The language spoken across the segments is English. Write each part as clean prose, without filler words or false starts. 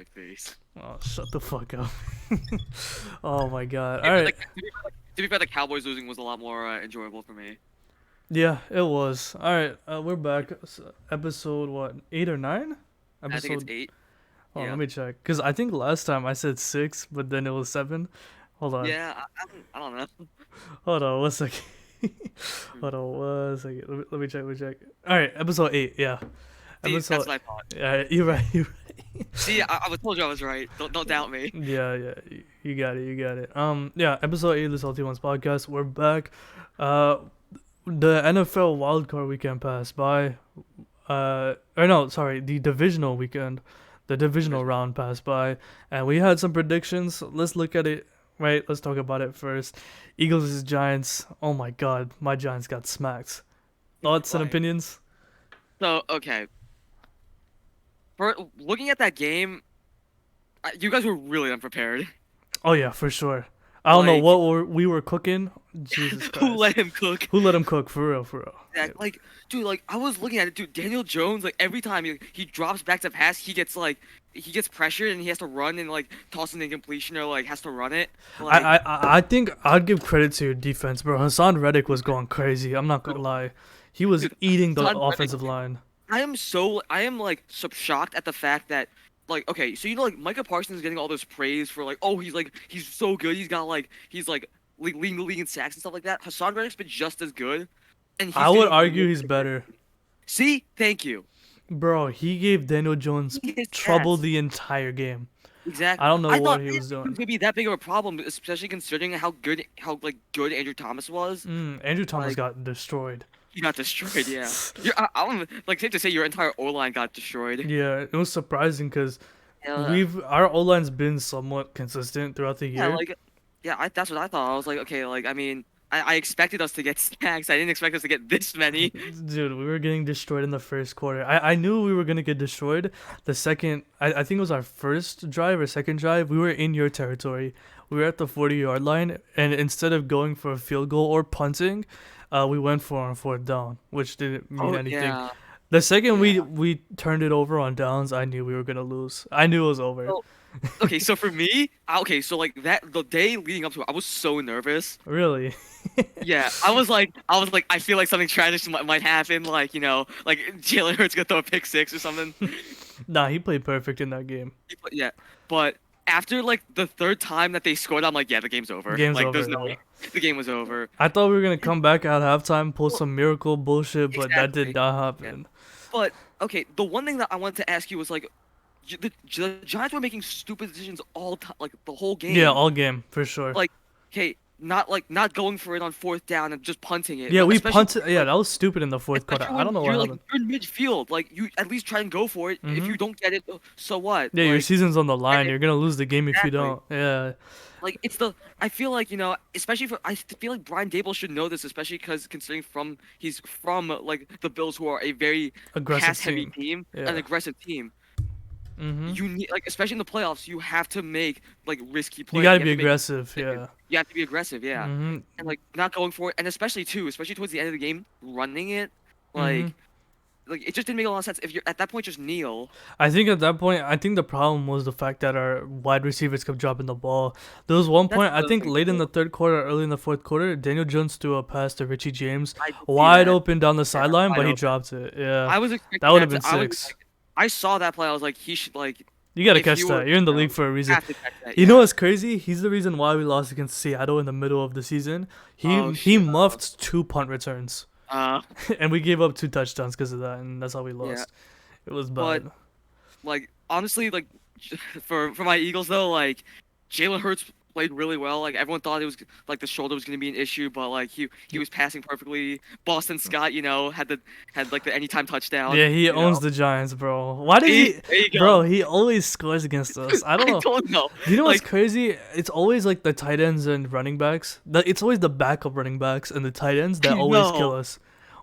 my face. Oh, shut the fuck up. Oh my god. Yeah, All but, right. to be fair, the Cowboys losing was a lot more enjoyable for me. Yeah, it was. All right. We're back. Episode what? 8 or 9? I think it's Episode. 8. Oh, let Yeah. me check. Cause I think last time I said 6, but then it was 7. Hold on. Yeah, I don't know. Hold on. 1 second. Hmm. Hold on. 1 second. Let me check. Let me check. All right. Episode 8. Yeah. See, that's Episode. what I thought. Yeah. You're right. You're right. See, I was told you I was right. Don't doubt me. Yeah, yeah, you got it, you got it. Yeah, episode 8 of the Salty Ones podcast. We're back. Uh, the NFL wildcard weekend passed by. Or no, sorry, the divisional weekend, the divisional round passed by, and we had some predictions. Let's look at it. Right, let's talk about it first. Eagles vs Giants. Oh my God, my Giants got smacked. Thoughts and Why? opinions? So, okay. For looking at that game, you guys were really unprepared. Oh yeah, for sure. I don't know Like, what we were cooking. Jesus who Christ. let him cook? Who let him cook? For real, for real. That, like, dude, like I was looking at it, dude. Daniel Jones, like every time he drops back to pass, he gets pressured and he has to run and like toss an incompletion or like has to run it. Like, I think I'd give credit to your defense, bro. Hassan Reddick was going crazy. I'm not gonna lie. He was dude, eating the Hassan Reddick, offensive line. I am like so shocked at the fact that like okay, so like Micah Parsons is getting all this praise for like oh he's so good. He's like leading the league in sacks and stuff like that. Hassan Reddick's been just as good, and he's I would getting argue he's better. See, thank you. Bro, he gave Daniel Jones His trouble stats. the entire game. Exactly. I don't know I what thought he was it doing. could be that big of a problem, especially considering how good Andrew Thomas was. Andrew Thomas Like got destroyed. he got destroyed. Yeah. I'm like safe to say your entire O line got destroyed. Yeah, it was surprising because Yeah. our O line's been somewhat consistent throughout the Yeah. year. Like yeah. That's what I thought. I was like, okay. Like I mean, I expected us to get stacks. I didn't expect us to get this many. Dude, we were getting destroyed in the first quarter. I knew we were gonna get destroyed. The second, I think it was our first drive or second drive. We were in your territory. We were at the 40-yard line, and instead of going for a field goal or punting, we went for a fourth down, which didn't mean Oh anything. yeah. The second Yeah. we turned it over on downs, I knew we were gonna lose. I knew it was over. So, okay. So for me, okay. So like that the day leading up to it, I was so nervous. Really. Yeah, I was like, I feel like something tragic might happen, like like Jalen Hurts gonna throw a pick six or something. Nah, he played perfect in that game. Yeah, but after like the third time that they scored, I'm like, yeah, the game's over. Game's Like, over. there's no way. The game was over. I thought we were gonna come back at halftime, pull Well, some miracle bullshit, but that did exactly. not Yeah. happen. But okay, the one thing that I wanted to ask you was like, the Giants were making stupid decisions all time, like the whole Yeah, game. all game for sure. Like, okay, not going for it on fourth down and just punting it. Yeah, Like, we especially punted. Yeah, that was stupid in the fourth quarter. especially I don't when know what you're like happened. you're in midfield, like you at least try and go for it. If hmm you don't get it, so what? Yeah, your Like, season's on the and line. You're gonna lose the game if you exactly. don't. Yeah, Like it's the I feel like especially for I feel like Brian Dable should know this, especially because considering he's from like the Bills, who are a very aggressive pass heavy team. team, an Yeah. aggressive team. hmm You need like especially in the playoffs, you have to make like risky You plays. gotta You have be to make aggressive. decisions. Yeah. You have to be aggressive, yeah, hmm and like not going for it, and especially towards the end of the game, running it, hmm like. Like it just didn't make a lot of sense. If you're at that point, just kneel. I think at that point, I think the problem was the fact that our wide receivers kept dropping the ball. There was one That's point, I the other think thing late in too. the third quarter, early in the fourth quarter, Daniel Jones threw a pass to Richie James, I did see wide that. open down the Yeah, sideline, wide but he open. dropped it. Yeah, I was that expecting would have that to. been six. I saw that play. I was like, he should like. You gotta If catch you that. were, You're in the league for a reason. have to catch that. You know Yeah. what's crazy? He's the reason why we lost against Seattle in the middle of the season. Oh He shit. muffed 2 punt returns, Uh, and we gave up 2 touchdowns because of that, and that's how we yeah. lost. It was But bad. like honestly, like for my Eagles though, like Jalen Hurts played really well. Like everyone thought it was like the shoulder was gonna be an issue, but like he was passing perfectly. Boston Scott, had like the anytime touchdown. Yeah, he You know. owns the Giants, bro. Why did See, he, there you bro? go. He always scores against us. I don't I know. don't know. Do you know what's Like crazy? It's always like the tight ends and running backs. It's always the backup running backs and the tight ends that I always kill know. us.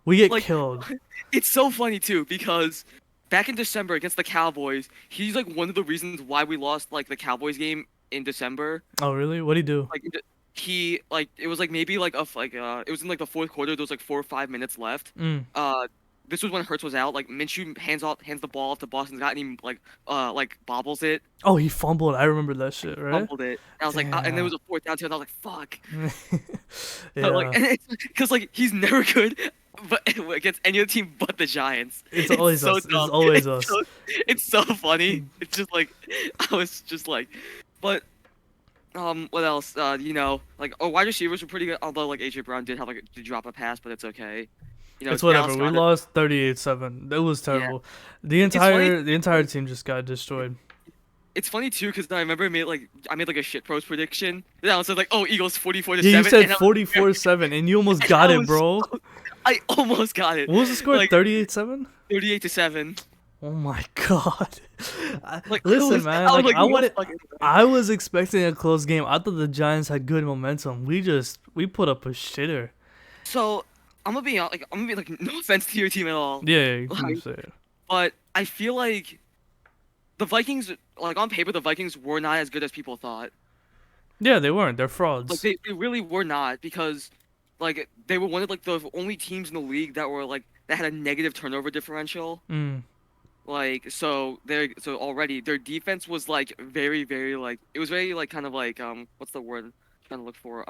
We get Like killed. it's so funny too because back in December against the Cowboys, he's like one of the reasons why we lost like the Cowboys game in December. Oh, really? What'd he do? Like he like it was like maybe like it was in like the fourth quarter. There was like 4 or 5 minutes left. Mm. Uh, this was when Hurts was out. Like Minshew hands the ball off to Boston Scott, and he like bobbles it, Oh, he fumbled. I remember that shit, right? fumbled it. And I was like, and there was a fourth down too, and I was like, fuck. So, like, Yeah. and it's because like he's never good, but against any other team but the Giants. It's always so us. It's dumb. always us. It's so funny. It's just like I was just like, but what else? You know, like wide receivers were pretty good. Although like AJ Brown did have like to drop a pass, but it's okay. You know, It's whatever. Dallas We Goedert- lost 38-7. That was terrible. It's funny- The entire team just got destroyed. It's funny too because I remember I made like a shit post prediction. Then I was like, oh, Eagles 44-7. Yeah, you said and I was- 44-7, and you almost got I it, was bro. I almost got it. What was the score? Like 38-7? 38-7. Oh my god. Like Listen, man. I was Like, like, I was expecting a close game. I thought the Giants had good momentum. We put up a shitter. So I'm gonna be like, no offense to your team at all, Yeah, you can Like, say it. but I feel like the Vikings, like on paper, the Vikings were not as good as people thought. Yeah, they weren't. They're frauds. Like they really were not because, like they were one of like the only teams in the league that were like that had a negative turnover differential. Mm. Like so already their defense was like very like it was very like kind of like what's the word I'm trying to look for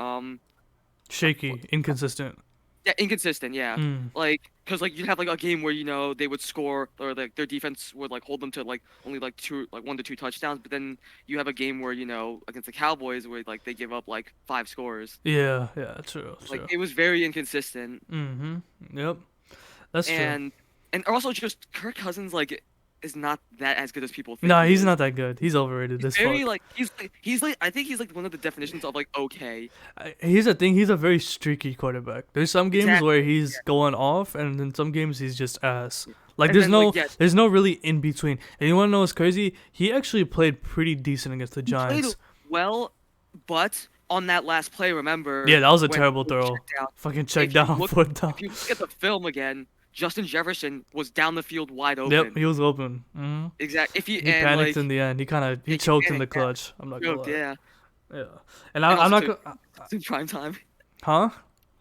Shaky, inconsistent. yeah, inconsistent, yeah. Mm. Like, cause like you'd have like a game where you know they would score or like their defense would like hold them to like only like 1 to 2 touchdowns, but then you have a game where you know against the Cowboys where like they give up like 5 scores. Yeah, true. Like it was very inconsistent, Mm-hmm. Yep. That's true. and also just Kirk Cousins like is not that as good as people think. No, he he's is. not that good. He's overrated He's as very fuck. like he's like I think he's like one of the definitions of like okay. Here's the thing. He's a very streaky quarterback. There's some games Exactly, where he's going off, and then some games he's just ass. Like And there's then, no like, yes. there's no really in between. And you wanna know what's crazy? He actually played pretty decent against the He played Giants. well, but on that last play, remember? Yeah, that was a when terrible he throw. checked out, Fucking if check you down, look- foot down. If you look at the film again, Justin Jefferson was down the field wide open. Yep, he was open. Mm-hmm. Exactly. If He and panicked like, in the end. He he choked in the panicked, yeah. clutch. I'm not gonna choked, lie. yeah. Yeah. And I'm also not too- gonna. It's in prime time. Huh?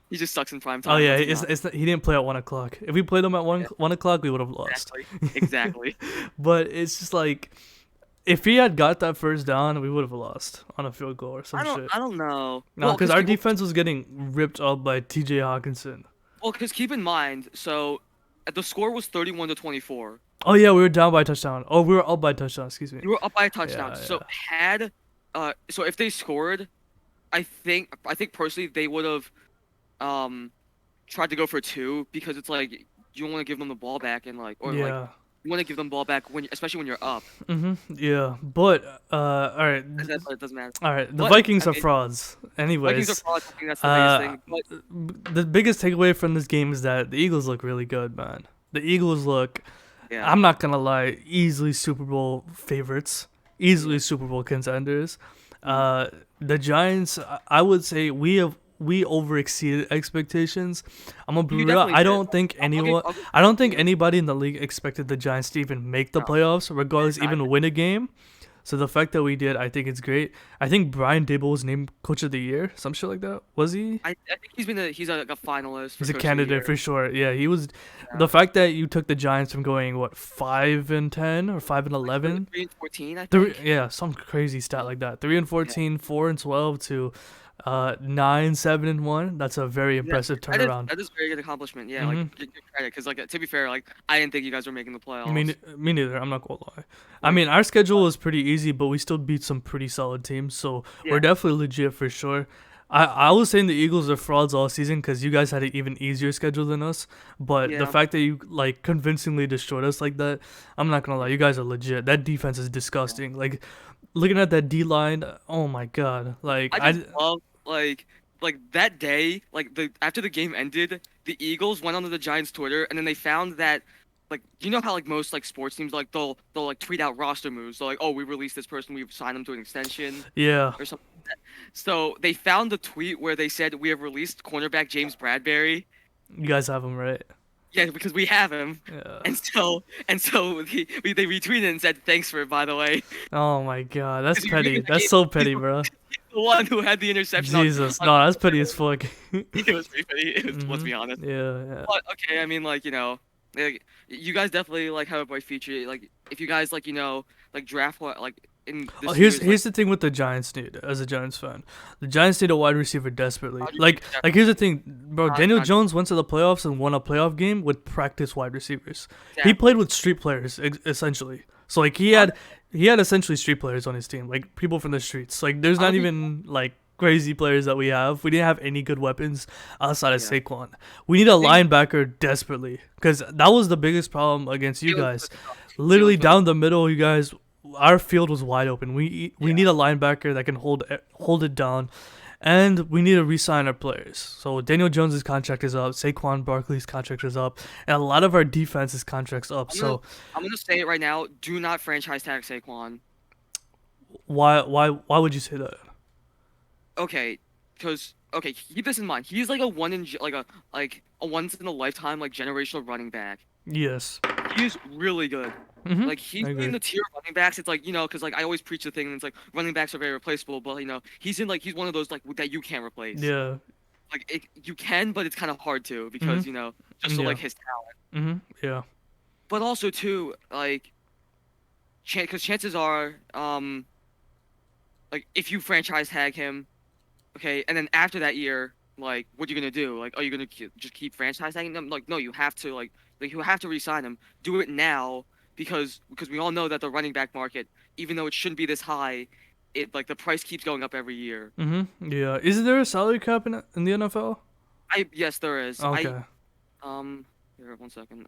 He just sucks in prime time. Oh yeah, does he not? he didn't play at 1 o'clock. If we played him at 1 o'clock, we would have lost. Exactly. But it's just like, if he had got that first down, we would have lost on a field goal or some shit. I don't know. No, because our defense was getting ripped up by T.J. Hawkinson. Well, because keep in mind, so the score was 31-24. Oh yeah, we were down by a touchdown. Oh, we were up by a touchdown. Excuse me. You were up by a touchdown. Yeah, So so if they scored, I think personally they would have tried to go for 2 because it's like you don't want to give them the ball back and like like Yeah. you want to give them the ball back especially when you're up. Yeah. But all right. It doesn't matter. All right. The But, Vikings I are mean, frauds. Anyways. Vikings are frauds. I think that's the biggest thing. But The biggest takeaway from this game is that the Eagles look really good, man. The Eagles look. yeah, I'm not gonna lie, easily Super Bowl favorites, easily Super Bowl contenders. The Giants, I would say we over exceeded expectations. I'm gonna be You real. definitely I did. don't think I'll give- anyone, I'll give- I don't think anybody in the league expected the Giants to even make the No. playoffs, regardless, I even win a game. So the fact that we did, I think it's great. I think Brian Dable was named Coach of the Year, some shit like that. Was he? I think he's like a finalist. For He's a Coach of the candidate Year. for sure. Yeah, he was. Yeah. The fact that you took the Giants from going 5-10 or 5-11, 3-14, I think. yeah, some crazy stat like that. 3-14, 4-12 to 9-7-1. That's a very impressive turnaround. That is a very good accomplishment. Yeah, Mhm. like good credit because like to be fair, like I didn't think you guys were making the playoffs. Me neither. I'm not gonna lie. I mean, our schedule was pretty easy, but we still beat some pretty solid teams, so we're Yeah. definitely legit for sure. I was saying the Eagles are frauds all season because you guys had an even easier schedule than us. But the Yeah. fact that you like convincingly destroyed us like that, I'm not gonna lie, you guys are legit. That defense is disgusting. Like looking at that D line, oh my god. Like I just love like that day, like after the game ended, the Eagles went onto the Giants Twitter and then they found that like you know how like most like sports teams like they'll like tweet out roster moves. They're like, oh, we released this person, we've signed them to an extension yeah. or something like that. So they found the tweet where they said we have released cornerback James Bradbury. You guys have them right. Yeah, because we have him. Yeah. And so they retweeted and said thanks for it, by the way. Oh my god, that's 'Cause you petty. really- That's so petty, bro. The one who had the interception. on- Jesus, on- no, that's petty as fuck. It was pretty petty. Let's Mhm. be honest. Yeah, yeah. But okay, I mean, like Like, you guys definitely like have a bright future. Like if you guys like like draft like in Oh, this here's year's like here's the thing with the Giants need as a Giants fan. The Giants need a wide receiver desperately. wide Like here's the thing, bro. not, Daniel not Jones went to the playoffs and won a playoff game with practice wide receivers. He played exactly. with street players essentially. So like Hon- he had essentially street players on his team, like people from the streets. Like there's I'm not gonna be even like crazy players that we have. We didn't have any good weapons outside of yeah. Saquon. We need a I think linebacker desperately because that was the biggest problem against you Jalen guys. Smith sucks. Literally Jalen Smith is down the middle, you guys, our field was wide open. We yeah. need a linebacker that can hold it down, and we need to re-sign our players. So Daniel Jones's contract is up, Saquon Barkley's contract is up, and a lot of our defense's contracts up. I'm gonna So I'm gonna say it right now. Do not franchise tag Saquon. why would you say that? Okay, because okay, keep this in mind. He's like a like a once in a lifetime like generational running back. Yes. He's really good. Like he's I in agree. the tier of running backs. It's like because like I always preach the thing. And it's like running backs are very replaceable, but he's one of those like that you can't replace. Yeah. Like you can, but it's kind of hard to Mhm. because just so Yeah. like his talent. Yeah. But also too like because chances are like if you franchise tag him, okay, and then after that year, like what are you gonna do? Like are you gonna just keep franchise tagging them? Like no, you have to like you have to re-sign him. Do it now because we all know that the running back market, even though it shouldn't be this high, it like the price keeps going up every year. Yeah. Is there a salary cap in the NFL? I yes there is. Okay. Um here 1 second.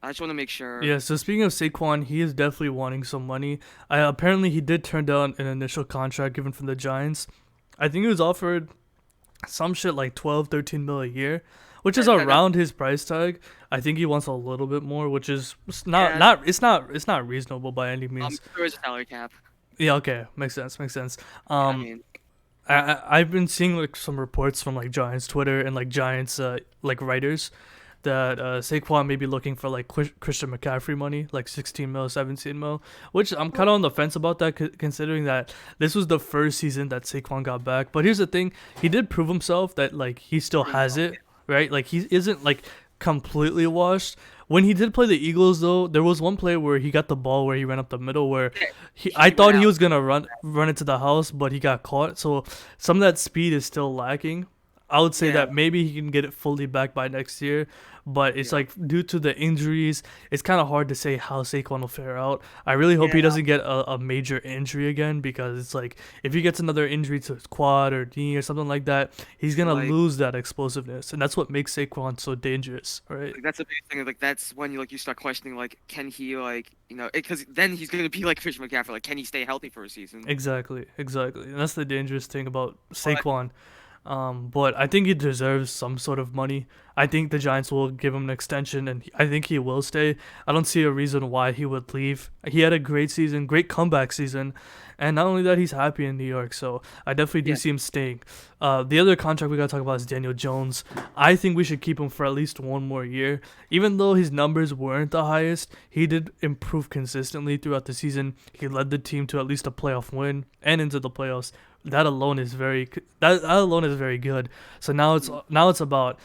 I just want to make sure. Yeah, so speaking of Saquon, he is definitely wanting some money. Apparently, he did turn down an initial contract given from the Giants. I think he was offered some shit like 12, 13 mil a year, which is That around his price tag. I think he wants a little bit more, which is yeah. it's not reasonable by any means. There is a salary cap. Yeah, okay, makes sense, makes sense. Yeah, I Um, mean, I've been seeing like some reports from like Giants Twitter and like Giants like writers that Saquon may be looking for like Christian McCaffrey money, like 16 mil, 17 mil, which I'm kind of on the fence about that considering that this was the first season that Saquon got back. But here's the thing, he did prove himself that like he still has it, right? Like he isn't like completely washed. When he did play the Eagles though, there was one play where he got the ball where he ran up the middle where I he thought went he out. was gonna run into the house, but he got caught. So some of that speed is still lacking. I would say Yeah, that maybe he can get it fully back by next year, but it's yeah, like due to the injuries, it's kind of hard to say how Saquon will fare out. I really hope he yeah. doesn't get a major injury again because it's like if he gets another injury to his quad or knee or something like that, he's gonna Like, lose that explosiveness, and that's what makes Saquon so dangerous, right? that's a big thing. Like that's when you start questioning like can he like because then he's gonna be like Christian McCaffrey. Like can he stay healthy for a season? Exactly, exactly, and that's the dangerous thing about But Saquon. But I think he deserves some sort of money. I think the Giants will give him an extension, and I think he will stay. I don't see a reason why he would leave. He had a great season, great comeback season, and not only that, he's happy in New York. So I definitely do yeah, see him staying. The other contract we gotta talk about is Daniel Jones. I think we should keep him for at least one more year. Even though his numbers weren't the highest, he did improve consistently throughout the season. He led the team to at least a playoff win and into the playoffs. That alone is very good. So now it's about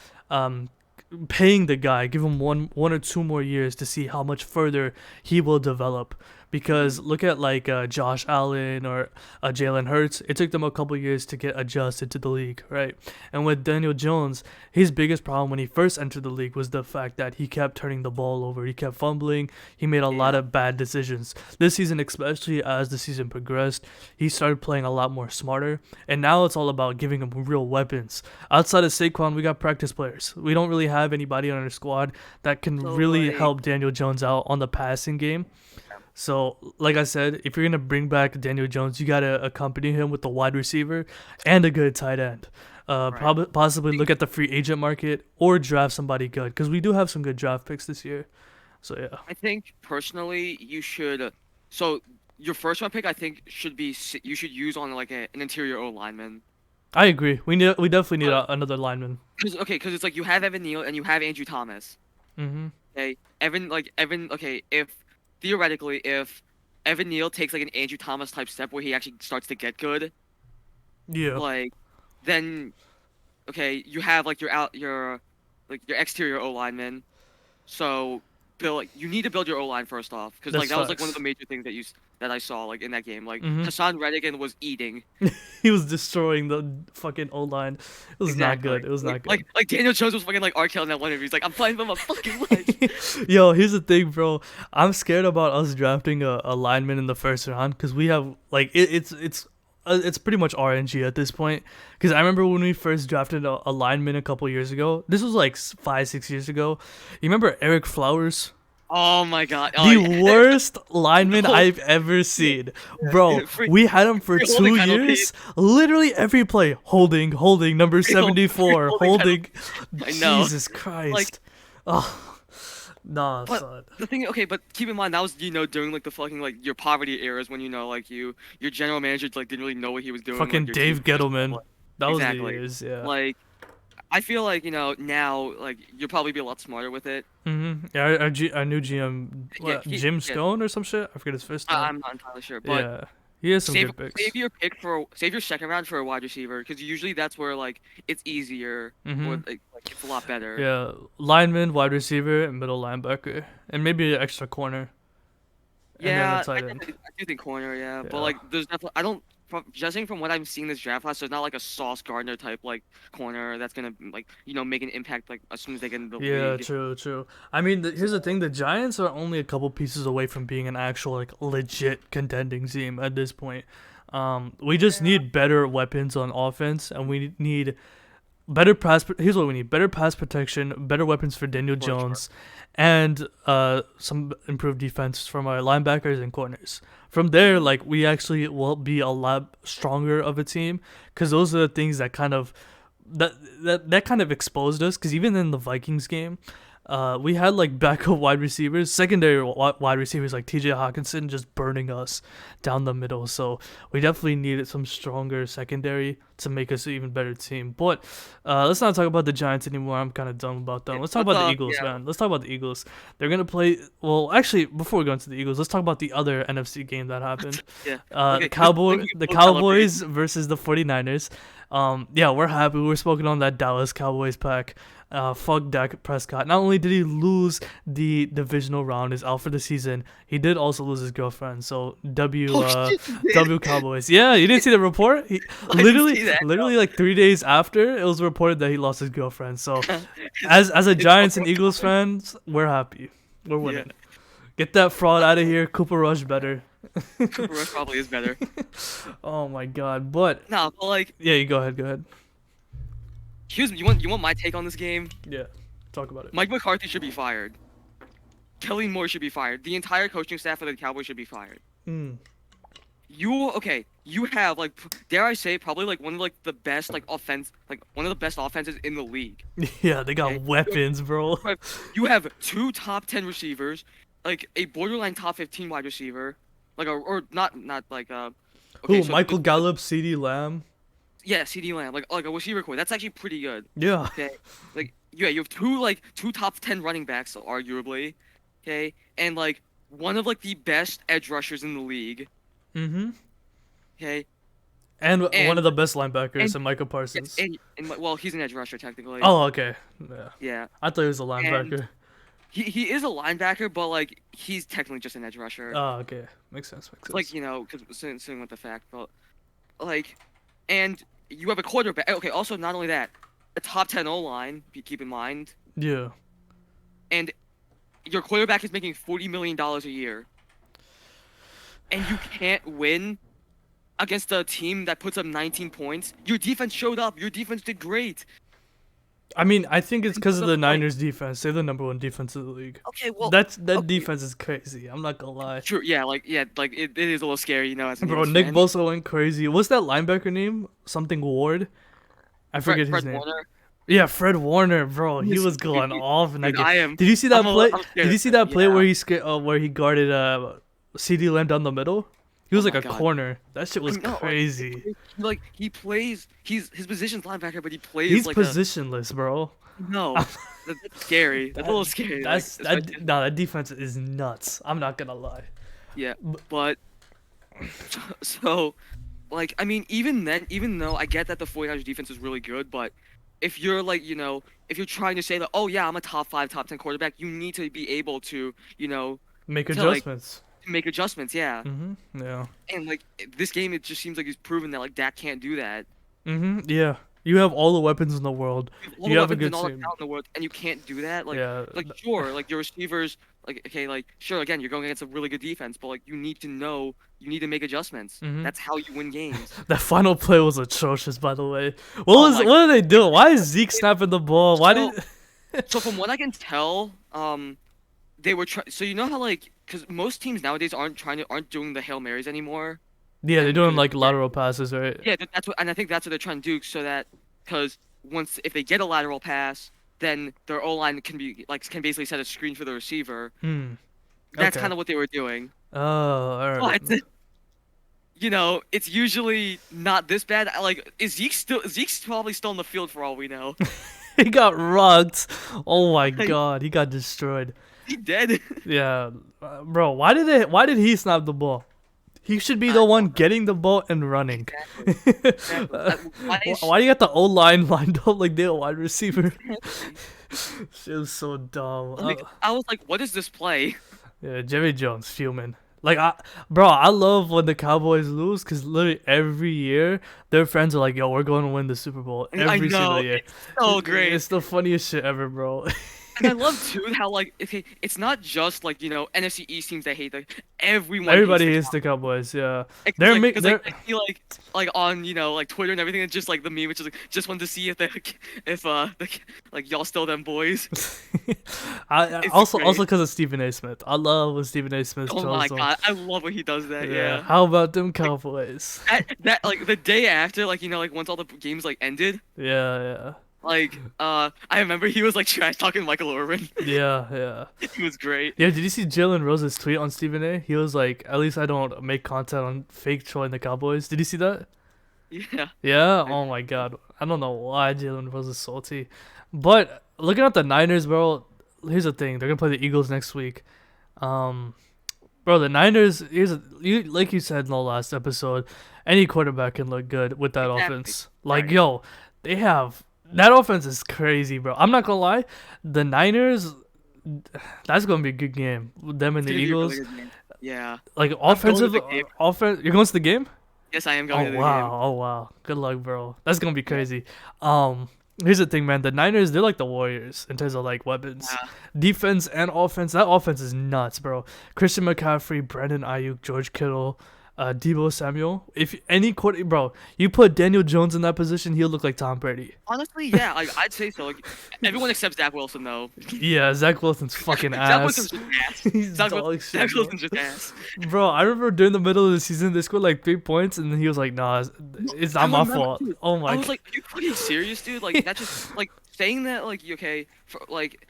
paying the guy, give him one or two more years to see how much further he will develop. Because look at like Josh Allen or Jalen Hurts, it took them a couple years to get adjusted to the league, right? And with Daniel Jones, his biggest problem when he first entered the league was the fact that he kept turning the ball over, he kept fumbling, he made a lot yeah, of bad decisions. This season, especially as the season progressed, he started playing a lot more smarter, and now it's all about giving him real weapons. Outside of Saquon, we got practice players. We don't really have anybody on our squad that can so really like help Daniel Jones out on the passing game. So, like I said, if you're gonna bring back Daniel Jones, you gotta accompany him with a wide receiver and a good tight end. right. Possibly look at the free agent market or draft somebody good because we do have some good draft picks this year. So yeah, I think personally you should. So your first round pick I think you should use on like an interior O lineman. I agree. We definitely need But another lineman. because it's like you have Evan Neal and you have Andrew Thomas. Mhm. Okay, Evan. Okay, if theoretically if Evan Neal takes like an Andrew Thomas type step where he actually starts to get good, Yeah. like then okay you have like your exterior O lineman. So you need to build your O line first off, because That's that was like one of facts. the major things that I saw like in that game. Like Hmm. Hassan Redigan was eating. He was destroying the fucking O line. It was not Exactly. good. It was not good. Like Daniel Jones was fucking like RKL in that one interview. He's like, I'm playing with my fucking life. Yo, here's the thing, bro. I'm scared about us drafting a lineman in the first round because we have like it's pretty much RNG at this point. Because I remember when we first drafted a lineman a couple years ago. This was like 5-6 years ago. You remember Eric Flowers? Oh my god. Oh, The yeah. worst lineman No. I've ever seen. Bro, we had him for Holding 2 penalties. years. Literally every play. Holding, number 74, Holding holding. I know. Jesus Christ. Oh, nah, But son. the thing, okay, but keep in mind that was during like the fucking like your poverty eras when like your general manager like didn't really know what he was doing. Fucking like, your Dave team was just, Gettleman. like, That was the exactly. years, yeah. Like I feel like now like you'll probably be a lot smarter with it. Yeah, our new GM, Yeah, Jim Stone or some shit. I forget his first name. I'm not entirely sure, but Yeah, he has some save good picks. save your second round for a wide receiver, because usually that's where like it's easier or like it's a lot better. Yeah, lineman, wide receiver, and middle linebacker, and maybe an extra corner. And then Yeah, a tight end. I do think corner, yeah. Yeah. But like, there's definitely judging from what I'm seeing this draft class, there's not like a Sauce Gardner type like corner that's gonna like make an impact like as soon as they get into the Yeah, league. true. I mean, here's the thing: the Giants are only a couple pieces away from being an actual like legit contending team at this point. We just need better weapons on offense, and we need better pass. Here's what we need: better pass protection, better weapons for Daniel Sure. Jones, and some improved defense from our linebackers and corners. From there, like we actually will be a lot stronger of a team, because those are the things that kind of that kind of exposed us. Because even in the Vikings game, we had like backup wide receivers, secondary wide receivers like T.J. Hawkinson just burning us down the middle. So we definitely needed some stronger secondary to make us an even better team. But let's not talk about the Giants anymore. I'm kind of done about them. Let's talk about the Eagles, man. Let's talk about the Eagles. They're gonna play. Well, actually, before we go into the Eagles, let's talk about the other NFC game that happened. Yeah. The Okay, Cowboys versus the 49ers. Yeah, we're happy. We're smoking on that Dallas Cowboys pack. Fuck Dak Prescott. Not only did he lose the divisional round, is out for the season, he did also lose his girlfriend. So W Cowboys. Yeah, you didn't see the report? He I didn't see that, literally like 3 days after, it was reported that he lost his girlfriend. So as a Giants and Eagles fans, we're happy. We're winning. Yeah. Get that fraud out of here. Cooper Rush better. Cooper Rush probably is better. Oh my god. But No, but like, yeah, you go ahead. you want my take on this game? Yeah. Talk about it. Mike McCarthy should be fired. Kellen Moore should be fired. The entire coaching staff of the Cowboys should be fired. You have like, dare I say, probably like one of like the best like one of the best offenses in the league. Yeah, they got Okay. weapons, bro. You have 2 top 10 receivers, like a borderline top 15 wide receiver, like or not like Who? so Michael Gallup, CeeDee Lamb. Yeah, CD Lamb, like a receiver core. That's actually pretty good. Yeah. Okay, like yeah, you have two top 10 running backs, arguably. Okay, and like one of like the best edge rushers in the league. Okay. And one of the best and- linebackers, and Micah Parsons. And well, he's an edge rusher technically. Oh, okay. Yeah. Yeah. I thought he was a linebacker. He is a linebacker, but like he's technically just an edge rusher. Oh, okay. Makes sense. Like because sitting with the fact, but like, and you have a quarterback. Okay, also not only that, a top 10 O line. Keep in mind, Yeah. and your quarterback is making $40 million a year, and you can't win against a team that puts up 19 points. Your defense showed up. Your defense did great. I mean, I think it's because of the Like- Niners defense. They're the number 1 defense in the league. Okay, well, That okay. defense is crazy. I'm not gonna lie. Sure, yeah, like it is a little scary, as an Bro, Eagles Nick fan. Bosa went crazy. What's that linebacker name? Something Ward? I forget Fred his name. Warner. Yeah, Fred Warner, bro. He Yes, was going dude, off in that dude, game. I am- Did you see that I'm play? scared Did you of see that, that play yeah. where he guarded CeeDee Lamb down the middle? He was Oh like my a God. corner. That shit was I know, like, crazy. Like he plays, his position's linebacker, but he plays He's like positionless, bro. no, that's scary. That's a little scary. That's like, that. No, that defense is nuts. I'm not gonna lie. Yeah, but so, like, I mean, even then, even though I get that the 49ers defense is really good, but if you're like, if you're trying to say that, oh yeah, I'm a top 5, top 10 quarterback, you need to be able to, Make to like adjustments. make adjustments, yeah. Yeah. And like this game, it just seems like he's proven that like Dak can't do that. Yeah. You have all the weapons in the world. You have all the You have a weapons good and all the team. talent in the world, and you can't do that. Yeah. Like sure, like your receivers, like okay, like sure, again, you're going against a really good defense, but like you need to know, you need to make adjustments. hmm That's how you win games. That final play was atrocious, by the way. Oh my, What did they do? Why is Zeke snapping the ball? Why so did? so from what I can tell, they were trying. So you know how like, because most teams nowadays aren't doing the Hail Marys anymore, Yeah, they're and doing because like lateral passes, right? yeah, that's what, and I think that's what they're trying to do, so that because once if they get a lateral pass, then their O line can basically set a screen for the receiver. Hmm. That's Okay. kind of what they were doing. Oh, all right. But it's usually not this bad. Like, Zeke's probably still in the field for all we know. He got rocked. Oh my Like, god, he got destroyed. he dead. Yeah, bro. Why did he snap the ball? He should be I the don't one know getting the ball and running. exactly. Exactly. Why is Why do you got the O line lined up like they're a wide receiver? exactly. Shit was so dumb. Like I was like, what is this play? Yeah, Jerry Jones fuming. Like bro, I love when the Cowboys lose because literally every year their friends are like, "Yo, we're going to win the Super Bowl I every know single year." it's so great. It's the funniest shit ever, bro. And I love too how like it's not just like NFC East teams that hate everyone hates Everybody the hates the Cowboys. Yeah, Cause they're like, make 'cause, they're. like, I see like on like Twitter and everything, it's just like the meme, which is like just wanted to see if y'all still them boys. It's Also great. because of Stephen A. Smith. I love when Stephen A. Smith Oh tells my them. god, I love when he does that. Yeah, Yeah, how about them like Cowboys? that like the day after, like like once all the games like ended, Yeah, like I remember he was like trash talking Michael Irvin. yeah, yeah. He was great. Yeah, did you see Jalen Rose's tweet on Stephen A? He was like, "At least I don't make content on fake trolling the Cowboys." Did you see that? Yeah. Yeah. Oh my God, I don't know why Jalen Rose is salty, but looking at the Niners, bro. Here's the thing: they're gonna play the Eagles next week. Um, bro, the Niners. Like you said in the last episode, any quarterback can look good with that Exactly. offense. Like, Right. yo, they have that offense is crazy, bro. I'm not gonna lie, the Niners. That's gonna be a good game. With them and It's the gonna be a really Eagles, good game. Yeah. like I'm going to offensive the game. offense. You're going to the game? Yes, I am Oh going to the wow, game. oh wow. Good luck, bro. That's gonna be crazy. Here's the thing, man. The Niners, they're like the Warriors in terms of like weapons, Yeah. defense and offense. That offense is nuts, bro. Christian McCaffrey, Brandon Ayuk, George Kittle, Debo Samuel. If any quarter, bro, you put Daniel Jones in that position, he'll look like Tom Brady. Honestly, yeah, I'd say so. Like, everyone except Zach Wilson, though. Yeah, Zach Wilson's fucking Zach Wilson's ass. just ass. He's Zach, dog shit, Zach bro. Wilson's just ass. Bro, I remember during the middle of the season they scored like 3 points, and then he was like, "Nah, it's I not my remember, fault." dude, Oh I my was like, are you fucking serious, dude? Like, that just, like, saying that, like, okay, for, like,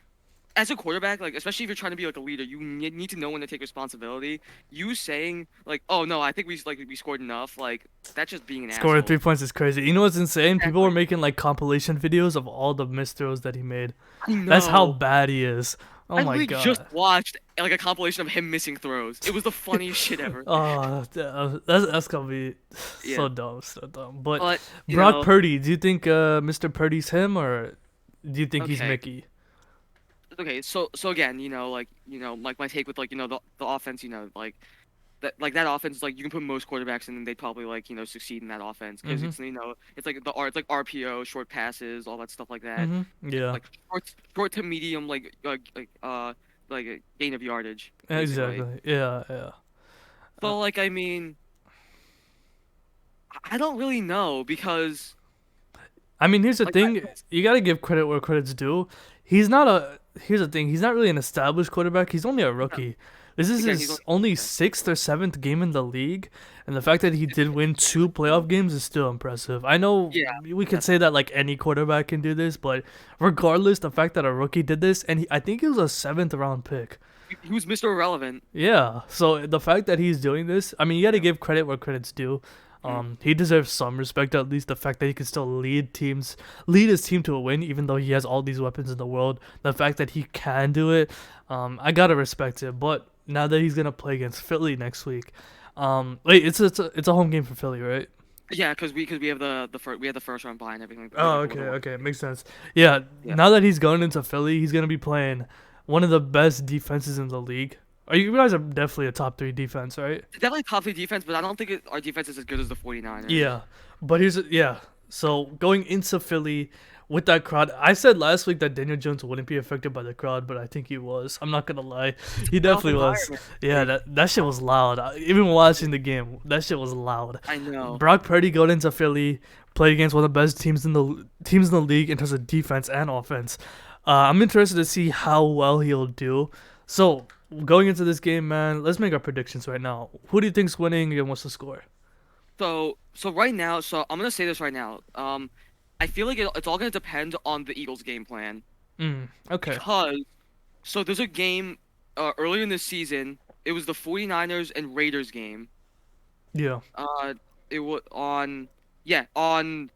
as a quarterback, like, especially if you're trying to be, like, a leader, you need to know when to take responsibility. You saying, like, oh, no, I think we scored enough, like, that's just being an Scoring asshole. 3 points is crazy. You know what's insane? People were Exactly. making like compilation videos of all the missed throws that he made. I That's how know. bad he is. Oh I my literally just god. watched, like, a compilation of him missing throws. It was the funniest shit ever. Oh, that's gonna be Yeah. so dumb, so dumb. But But, you Brock know, Purdy, do you think Mr. Purdy's him or do you think he's okay. Mickey? Okay, so again, like my take with like the offense, like that offense, like you can put most quarterbacks in and they'd probably like succeed in that offense because Mhm. it's like it's like RPO, short passes, all that stuff like that, Mhm. Yeah. like short to medium like a gain of yardage basically. Exactly. Yeah. Yeah. So like I mean, I don't really know because I mean, here's the like thing. You gotta give credit where credit's due. He's not a. Here's the thing. He's not really an established quarterback. He's only a rookie. This is again he's his only yeah. sixth or seventh game in the league, and the fact that he did win 2 playoff games is still impressive. I know Yeah, we could say that like any quarterback can do this, but regardless, the fact that a rookie did this, and I think he was a seventh round pick. he was Mr. Irrelevant. Yeah. So the fact that he's doing this, I mean, you got to give credit where credit's due. He deserves some respect, at least the fact that he can still lead his team to a win, even though he has all these weapons in the world. The fact that he can do it, I gotta respect it. But now that he's gonna play against Philly next week, wait, it's a home game for Philly, right? Yeah, because we have the first round bye and everything. We Oh, like okay, with the okay, makes sense. Yeah, yeah. now that he's going into Philly, he's gonna be playing one of the best defenses in the league. Are you guys are definitely a top three defense, right? Definitely top three defense, but I don't think our defense is as good as the 49ers. Yeah, but yeah. So going into Philly with that crowd, I said last week that Daniel Jones wouldn't be affected by the crowd, but I think he was. I'm not gonna lie, he Playoff definitely was. environment. Yeah, Like that shit was loud. Even watching the game, that shit was loud. I know. Brock Purdy going into Philly, played against one of the best teams in the league in terms of defense and offense. I'm interested to see how well he'll do. So going into this game, man, let's make our predictions right now. Who do you think's winning and what's the score? So right now, so I'm gonna say this right now. I feel like it's all gonna depend on the Eagles' game plan Okay. because there's a game earlier in the season. It was the 49ers and Raiders game. Yeah. Uh, it was on on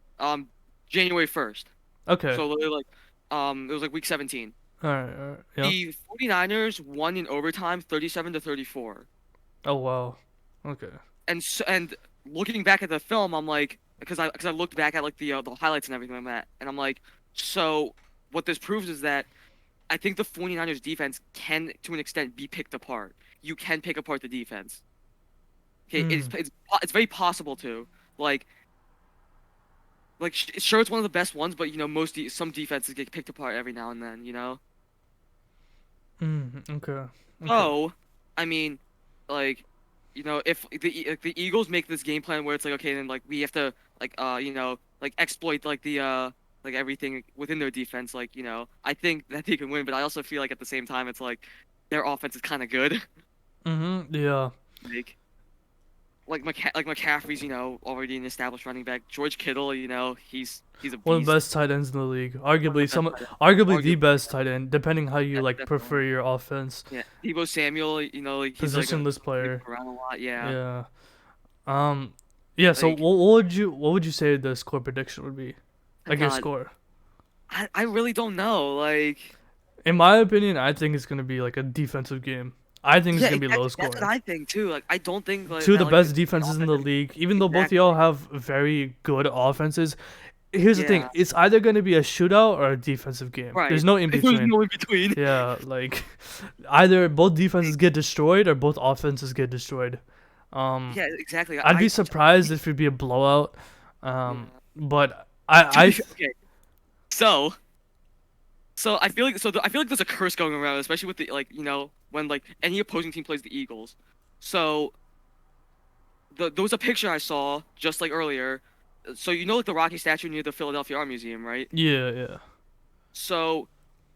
January 1st. Okay. So literally like it was like week 17. All right. All right. Yeah. The 49ers won in overtime 37-34. Oh wow. Okay. And looking back at the film, I'm like, because I looked back at like the highlights and everything like that, and I'm like, so what this proves is that I think the 49ers defense can, to an extent, be picked apart. You can pick apart the defense. Okay, Mm. it's very possible to like sure it's one of the best ones, but some defenses get picked apart every now and then, you know. Okay. Okay. So, I mean, like, if the Eagles make this game plan where it's like, okay, then like we have to like exploit like the like everything within their defense, like, I think that they can win, but I also feel like at the same time it's like their offense is kind of good. Yeah. Like McCaffrey's, already an established running back. George Kittle, he's a One of the beast. best tight ends in the league. One of Arguably the best some. tight ends. Arguably the Arguably, best tight end, depending how you like prefer definitely. your offense. Yeah, Debo Samuel, like he's like Positionless they move player. around a lot. Yeah, Yeah. Um. Yeah. So like what would you say the score prediction would be? Like your God, score. I really don't know. Like, In my opinion, I think it's gonna be like a defensive game. I think it's yeah, gonna be low exactly. That's what scoring. I think too. Like, I don't think Two of that the like best the defenses in the offensive league. Even though both of y'all exactly. have very good offenses, here's the thing: Yeah, it's either gonna be a shootout or a defensive game. There's right. no in There's between. no in between. Yeah, like either both defenses get destroyed or both offenses get destroyed. Um, Yeah, exactly. I'd be surprised if it'd be a blowout. Yeah. But To be I okay. So I feel like I feel like there's a curse going around, especially with the like when like any opposing team plays the Eagles. So there was a picture I saw just like earlier. So like the Rocky statue near the Philadelphia Art Museum, right? yeah, yeah. So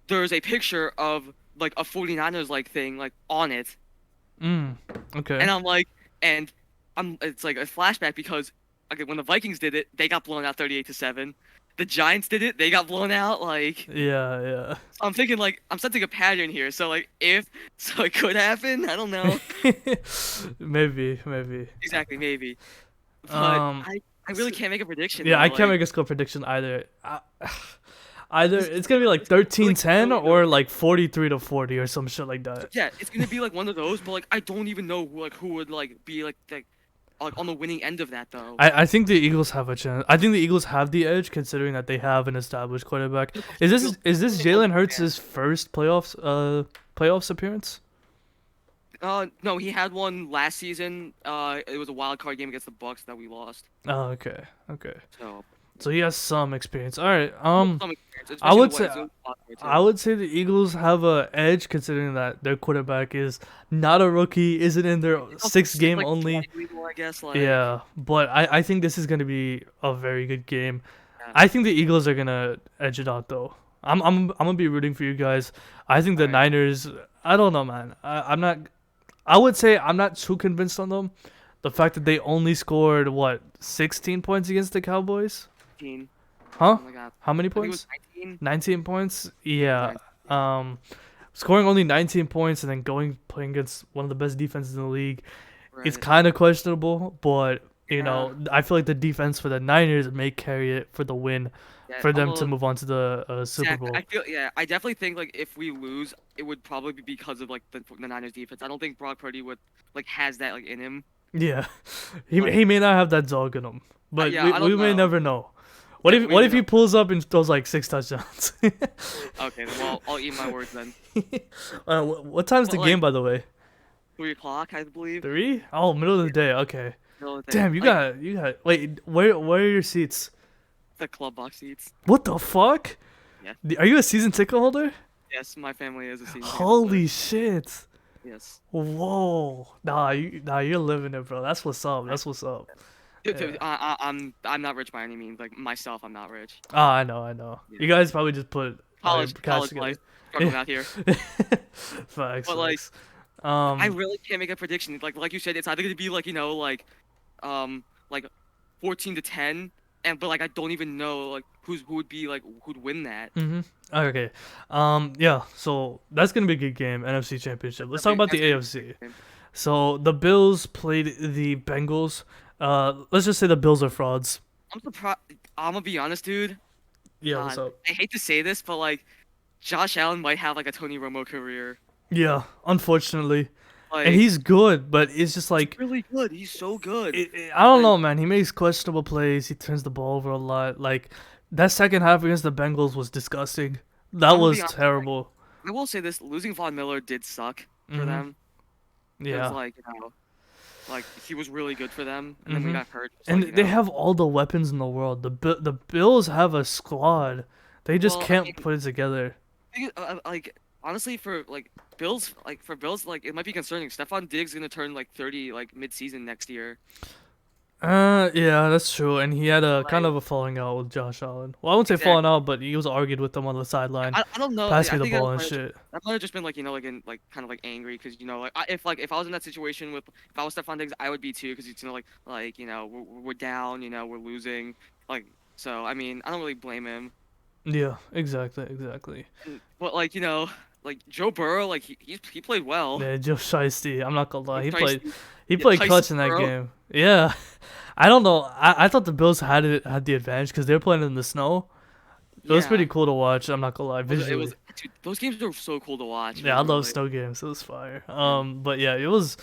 there's a picture of like a 49ers like thing like on it, Mm, okay. and I'm like, and it's like a flashback because okay, when the Vikings did it, they got blown out 38-7. The Giants did it, they got blown out like. Yeah, yeah. So I'm thinking like I'm sensing a pattern here. So like if so it could happen. I don't know Maybe, maybe. exactly, maybe, but Um, I really can't make a prediction yeah, though. I can't Like make a score prediction either. Either this it's gonna be like it's gonna be like 13-10 really or like 43-40 or some shit like that. yeah, it's gonna be like one of those. But like I don't even know who would like be like on the winning end of that though. I think the Eagles have a chance. I think the Eagles have the edge considering that they have an established quarterback. Is this Jalen Hurts' first playoffs appearance? No, he had one last season. It was a wild card game against the Bucks that we lost. Oh, okay, okay. So So he has some experience. All right. some experience, I especially in would the say West. It was a wild card I too. would say the Eagles have a edge considering that their quarterback is not a rookie, isn't in their It's also sixth game like only. slightly more, I guess. Like Yeah, but I think this is gonna be a very good game. yeah. I think the Eagles are gonna edge it out though. I'm gonna be rooting for you guys. I think All the right. Niners. I don't know, man. I'm not. I would say I'm not too convinced on them. The fact that they only scored what 16 points against the Cowboys, 19. huh? Oh my God. How many I think it was points? 19. 19 points. Yeah, Yeah. Um, scoring only 19 points and then playing against one of the best defenses in the league. It's right. kind of questionable, but Yeah. I feel like the defense for the Niners may carry it for the win, Yeah. for them to Although, move on to the Super exactly. Bowl. Yeah, I definitely think like if we lose, it would probably be because of like the Niners defense. I don't think Brock Purdy would like has that like in him. Yeah, he Like may not have that dog in him, but Yeah, I we don't may know. never know. Yeah, we What may if he know. pulls up and throws like 6 touchdowns? Okay, well, I'll eat my words then. What time's But the game, like by the way? 3 o'clock, I believe. 3? Oh, middle of the day. Okay. Middle of the day. Damn, Like you got. Wait, where are your seats? the club box seats. What the fuck? Yeah. Are you a season ticket holder? Yes, my family is a season ticket holder. Holy shit! Yes. Whoa. Nah, you're living it, bro. That's what's up. That's what's up. Dude, Yeah. I'm not rich by any means. Like myself, I'm not rich. Ah, I know. Yeah. You guys probably just put all your cash College together. life, struggling out here. Facts, But like, facts. I really can't make a prediction. Like you said, it's either gonna be like like 14-10, but like I don't even know like who would be like who'd win that. Mm-hmm. Okay. Yeah. So that's gonna be a good game. NFC Championship. Let's talk Definitely- about the that's gonna be a AFC. good game. So the Bills played the Bengals. Let's just say the Bills are frauds. I'm surprised. I'm gonna be honest, dude. Yeah. What's God, up? I hate to say this, but like Josh Allen might have like a Tony Romo career. Yeah. Unfortunately, Like and he's good, but it's just like really good. He's so good. I don't know, man. He makes questionable plays. He turns the ball over a lot. Like that second half against the Bengals was disgusting. That I'm gonna was be honest, terrible. I will say this: losing Von Miller did suck for Mhm. them. Yeah. Because, like, like he was really good for them, and then we Mhm. got hurt. Just, And like, they have all the weapons in the world. The Bills have a squad. They just Well, I can't mean- put it together. like honestly, for Bills, it might be concerning. Stephon Diggs is gonna turn like 30 like mid-season next year. Yeah, that's true. And he had a kind Like- of a falling out with Josh Allen. Well, I wouldn't say Exactly. falling out, but he was argued with him on the sideline. I don't know. Pass I me the think ball and shit. that might have just been like like in like kind of like angry because if I was in that situation with if I was Stephon Diggs, I would be too because it's we're down, we're losing, like so. I mean, I don't really blame him. Yeah, exactly. But like Joe Burrow, like he played well. Yeah, Joe Shiesty. I'm not gonna lie. He Tyson- He yeah, played Tyson clutch in that Burrow. game. Yeah, I don't know. I thought the Bills had the advantage because they were playing in the snow. It was Yeah. pretty cool to watch. I'm not gonna lie. It Visually, was dude, those games were so cool to watch. yeah, I love really. snow games. It was fire. But yeah, it was.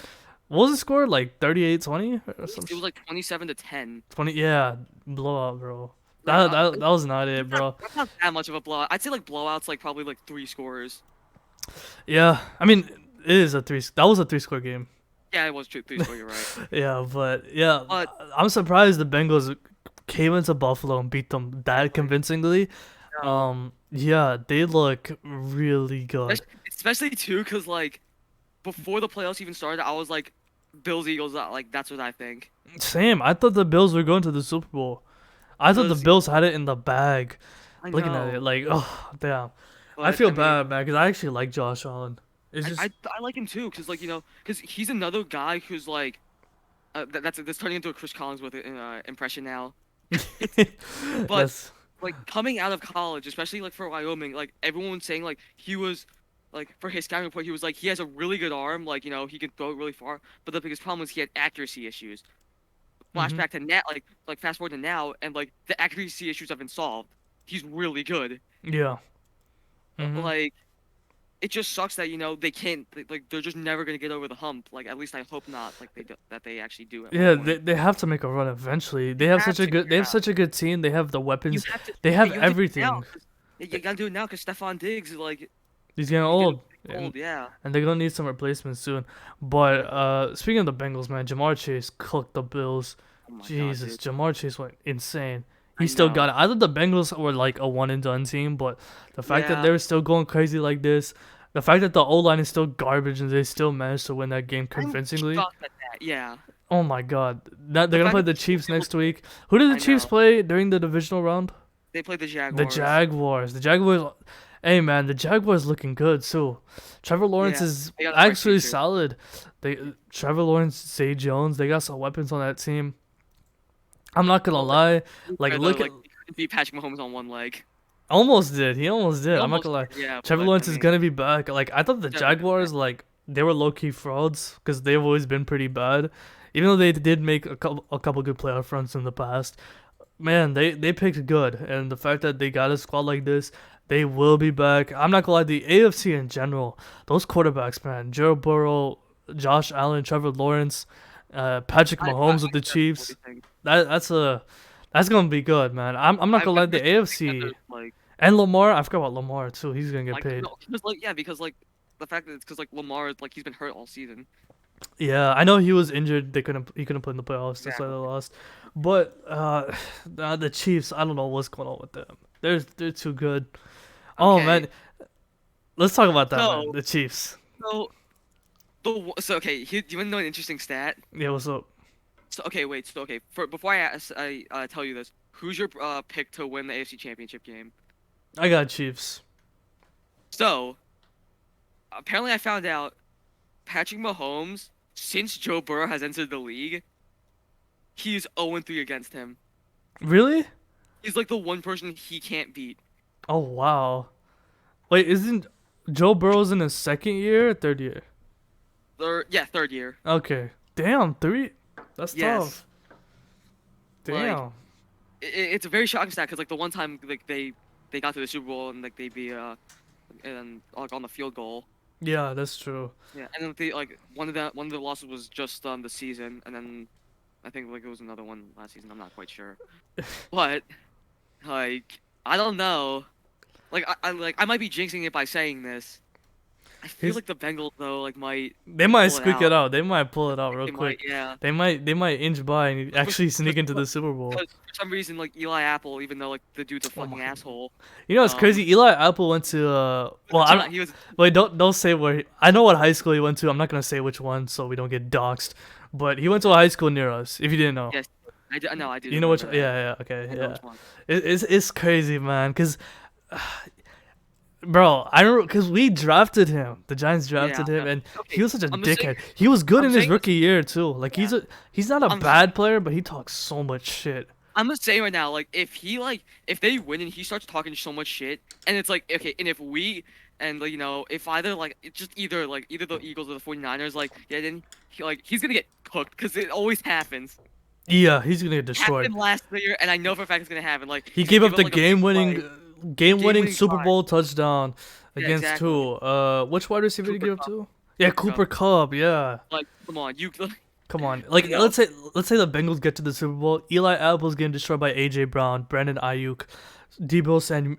What was the score? Like 38-20 or some It was like 27-10. 20. Yeah, blowout, bro. Yeah, That was not it, bro. That's not that much of a blowout. I'd say like blowouts like probably like 3 scores. Yeah, I mean, it is a three. That was a 3-score game. Yeah, it was 3 score. You're right. Yeah, but yeah, But- I'm surprised the Bengals came into Buffalo and beat them that convincingly. Yeah, they look really good. Especially too, cause like before the playoffs even started, I was like, Bills Eagles. Like that's what I think. Same. I thought the Bills were going to the Super Bowl. I thought the Bills- Bills had it in the bag. I Looking at know, it, like, oh damn. I but, feel mean, bad, man, because I actually like Josh Allen. It's just I like him too, cause like cause he's another guy who's like, that's turning into a Chris Collinsworth impression now. that's Like coming out of college, especially like for Wyoming, like everyone was saying like he was like for his scouting report, he was like he has a really good arm, like he can throw it really far. But the biggest problem was he had accuracy issues. Flashback to now, like fast forward to now, and like the accuracy issues have been solved. He's really good. yeah. Mhm. Like it just sucks that they can't like they're just never gonna get over the hump. Like at least I hope not. Like that they actually do it. Yeah, they have to make a run eventually. They have have such a to, good they have yeah. such a good team. They have the weapons. They you have gotta do it everything. now, 'cause- You gotta do it now because Stephon Diggs is like He's getting old. old. Yeah. And they're gonna need some replacements soon. But speaking of the Bengals, man, Jamar Chase cooked the Bills. Oh my Jesus, God, dude. Jamar Chase went insane. I He still know. got it. I thought the Bengals were like a one and done team, but the fact that Yeah. they're still going crazy like this, the fact that the O line is still garbage and they still managed to win that game I'm convincingly. shocked at that. Yeah. Oh my God, they're gonna fact play that the Chiefs next week. Who did the I Chiefs know. play during the divisional round? They played the Jaguars. The Jaguars. The Jaguars. Hey man, the Jaguars looking good too. Trevor Lawrence Yeah, is they got a bright actually future. solid. Trevor Lawrence, Zay Jones, they got some weapons on that team. I'm not gonna lie. Like Although, look at beat Patrick Mahomes on one leg. almost did. He almost did. I'm not Almost gonna lie. did, yeah. Trevor but, Lawrence I is mean, gonna be back. Like I thought the Yeah. Jaguars like they were low key frauds because they've always been pretty bad. Even though they did make a couple good playoff runs in the past. Man, they picked good, and the fact that they got a squad like this, they will be back. I'm not gonna lie, the AFC in general, those quarterbacks, man, Joe Burrow, Josh Allen, Trevor Lawrence, Patrick I- Mahomes I with the accept Chiefs. everything. that's gonna be good, man. I'm not I gonna I let the wish the AFC Contenders, like and Lamar. I forgot about Lamar too. He's gonna get paid. no, because like yeah, because like the fact that it's because like Lamar like he's been hurt all season. Yeah, I know he was injured. He couldn't play in the playoffs. That's why they Exactly. lost. But the Chiefs, I don't know what's going on with them. They're too good. Oh Okay, man, let's talk about that, man. so The Chiefs. so so okay, do you want to know an interesting stat? Yeah, what's up? So okay, wait. So okay, before I tell you this, who's your pick to win the AFC Championship game? I got Chiefs. So apparently, I found out Patrick Mahomes, since Joe Burrow has entered the league, he's 0-3 against him. Really? He's like the one person he can't beat. Oh wow. Wait, isn't Joe Burrow's in his second year or third year? Third year. Okay. Damn, three. That's Yes. tough. Like Damn. it's a very shocking stat because like the one time like they got to the Super Bowl and like they be and like on the field goal. Yeah, that's true. Yeah, and then they like one of the losses was just the season, and then I think like it was another one last season. I'm not quite sure, but like I don't know. Like I might be jinxing it by saying this. I feel His, like the Bengals though like might they might pull it squeak it out. out. They might pull it out real They might, quick. yeah. They might inch by and actually sneak into the Super Bowl. Because for some reason like Eli Apple, even though like the dude's a Oh fucking my. asshole. You know what's Um, crazy? Eli Apple went to well, I don't he was wait, don't say where I know what high school he went to. I'm not gonna say which one so we don't get doxxed. But he went to a high school near us. If you didn't know, yes. I did you know which? remember that. Yeah, okay, I know yeah. which one. It's crazy, man. Cause, bro, I remember because we drafted him. The Giants drafted Yeah. him, and he Okay. was such a I'm just saying. dickhead. He was good I'm in his saying. rookie year too. Like Yeah. he's not a I'm bad player, but he talks so much shit. I'm just saying right now, like if they win and he starts talking so much shit, and it's like okay, and if we and like, you know if either like it's just either the Eagles or the 49ers then he's gonna get cooked because it always happens. Yeah, he's gonna get destroyed. Happened last year, and I know for a fact it's gonna happen. Like He he's gonna gave up give the like a big play. game-winning Game-winning Super drive. Bowl touchdown Yeah, against exactly. who? Which wide receiver did he Cooper give up Kupp. to? Yeah, Cooper Kupp. Yeah. Like come on, you Come on. Like No. let's say the Bengals get to the Super Bowl. Eli Apple's getting destroyed by AJ Brown, Brandon Ayuk,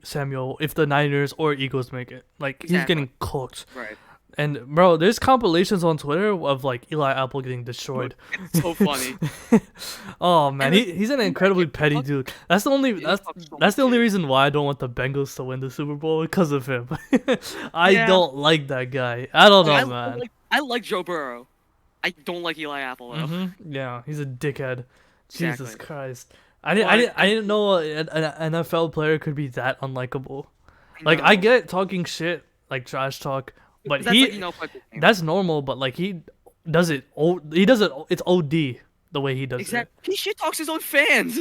Samuel if the Niners or Eagles make it. Like he's Exactly. getting cooked. right. And bro, there's compilations on Twitter of like Eli Apple getting destroyed. It's so funny. Oh man, And he's an incredibly petty dude. That's the only He that's talks so that's much the only shit. reason why I don't want the Bengals to win the Super Bowl because of him. I Yeah. don't like that guy. I don't Like, know, man. I like Joe Burrow. I don't like Eli Apple though. Yeah, he's a dickhead. Jesus Exactly. Christ. But I didn't know an NFL player could be that unlikable. I Like I know. get talking shit, like trash talk, but That's like quite the same. that's normal. But like he does it. He does it. It's OD the way he does Exactly. He shit talks his own fans.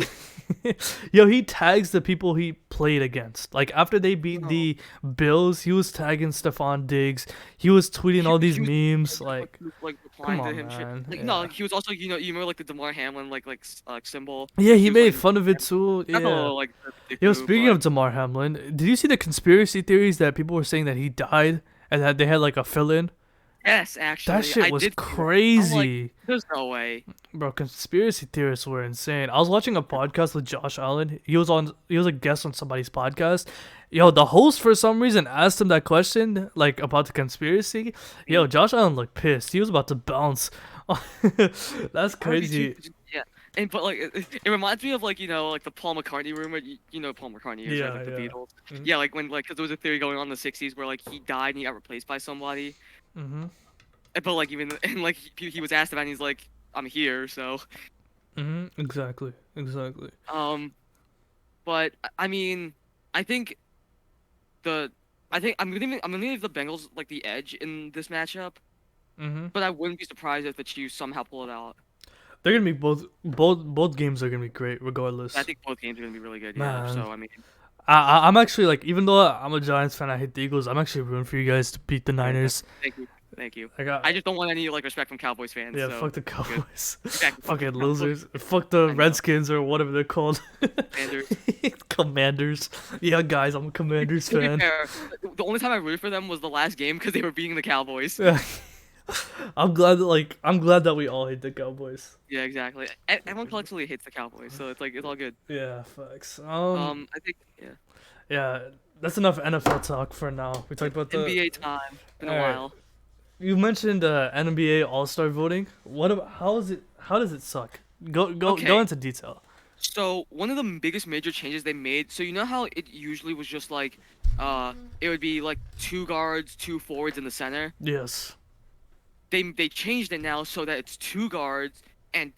it. Yo, he tags the people he played against. Like after they beat No. the Bills, he was tagging Stephon Diggs. He was tweeting all these He was, memes. Like, replying come to on, him man. shit. Like Yeah. no, he was also you remember like the Damar Hamlin symbol. Yeah, he was, made like, fun of it too. That's a Yeah. little like Yo, dick speaking move, of Damar Hamlin, did you see the conspiracy theories that people were saying that he died and that they had like a fill-in? yes, actually, That shit I was did see that. I'm crazy. like, there's no way. Bro, conspiracy theorists were insane. I was watching a podcast with Josh Allen. He was a guest on somebody's podcast. Yo, the host for some reason asked him that question, like about the conspiracy. Yo, Josh Allen looked pissed. He was about to bounce. That's That would be crazy. yeah. And but like it reminds me of like like the Paul McCartney rumor. You know who Paul McCartney is, right? Yeah, Like the yeah. Beatles. Mhm. Yeah, like when because there was a theory going on in the '60s where like he died and he got replaced by somebody. Mhm. But like even and like he was asked about it and he's like I'm here so Mhm. Exactly. Exactly. but I mean I think I'm gonna give the Bengals like the edge in this matchup, Mhm. but I wouldn't be surprised if the Chiefs somehow pull it out. They're gonna be both games are gonna be great regardless. I think both games are gonna be really good. Man. Yeah. So I mean I'm actually like, even though I'm a Giants fan, I hate the Eagles. I'm actually rooting for you guys to beat the Niners. thank you, thank you. I I just don't want any like respect from Cowboys fans. yeah, so fuck the good. Cowboys, Exactly. fucking losers. Fuck the I know. Redskins or whatever they're called. Commanders. Commanders. Yeah, guys, I'm a Commanders To be fan. fair, the only time I rooted for them was the last game because they were beating the Cowboys. I'm glad that we all hate the Cowboys. Yeah, exactly. Everyone collectively hates the Cowboys, so it's like it's all good. Yeah, facts. I think yeah. Yeah, that's enough NFL talk for now. We talked about the. NBA time. Been a All right, while. you mentioned NBA All Star voting. What about how is it? How does it suck? Go Okay, into detail. so one of the biggest major changes they made. So you know how it usually was just like, it would be like two guards, two forwards in the center. Yes. They changed it now so that it's two guards and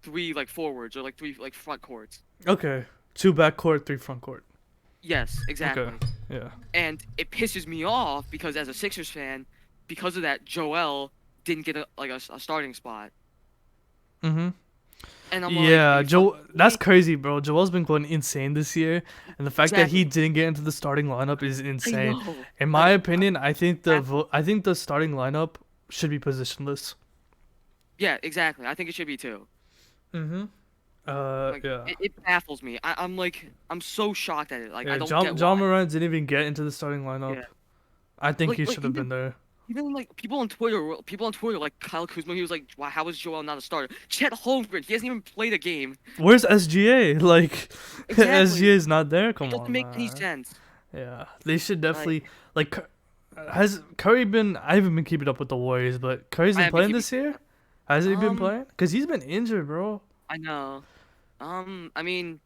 three like forwards or like three like front courts. Okay. Two back court, three front court. Yes, Okay. exactly. Yeah. And it pisses me off because as a Sixers fan, because of that, Joel didn't get a starting spot. Mhm. And I'm like, are Yeah, you fucking kidding That's me? crazy, bro. Joel's been going insane this year, and the fact that he Exactly. didn't get into the starting lineup is I insane. know. In my Like, opinion, that, I think the starting lineup should be positionless. yeah, exactly. I think it should be too. Mhm. Like, Yeah. it baffles me. I'm like, I'm so shocked at it. Like, I Yeah, don't get John why. Moran didn't even get into the starting lineup. Yeah. I think he Like should have been there. even like people on Twitter, like Kyle Kuzma, he was like, "Why? How is Joel not a starter?" Chet Holmgren, he hasn't even played a game. Where's SGA? Like, Exactly. SGA is not there. It Come doesn't on, make any man. sense. Yeah, they should Like, definitely like. Has Curry been? I haven't been keeping up with the Warriors, but Curry's I been have been playing keeping. this year. Has he been Um, playing? Cause he's been injured, bro. I know. I mean,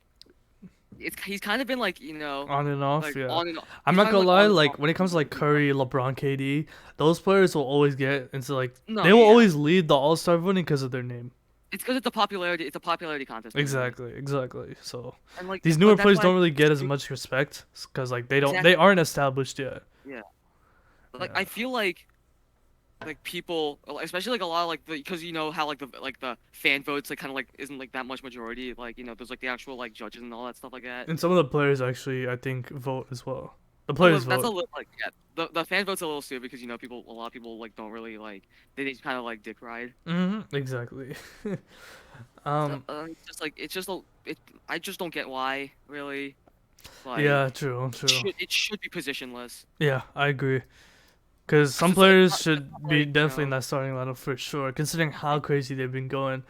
he's kind of been like On and off, like yeah. on and off. I'm He's not kind of gonna like lie. on and off. Like when it comes to like Curry, LeBron, KD, those players will always get into like No, they will yeah. always lead the All Star voting because of their name. It's because it's a popularity. It's a popularity contest mainly, Exactly. So and like, these newer but that's players why don't really get as I much respect because like they exactly. aren't established yet. Yeah. Like Yeah. I feel like people, especially like a lot of like because you know how like the fan votes like kind of like isn't like that much majority. Like there's like the actual like judges and all that stuff like that. And some of the players actually, I think, vote as well. The A players little, that's a vote. little like yeah. The fan vote's a little stupid because a lot of people like don't really like they just kind of like dick ride. Exactly. So, um. it's just like it's just a it. I just don't get why really. Like Yeah. True. it should be positionless. Yeah, I agree. Because Cause some it's players not should be like definitely in that starting lineup for sure, considering how crazy they've been going.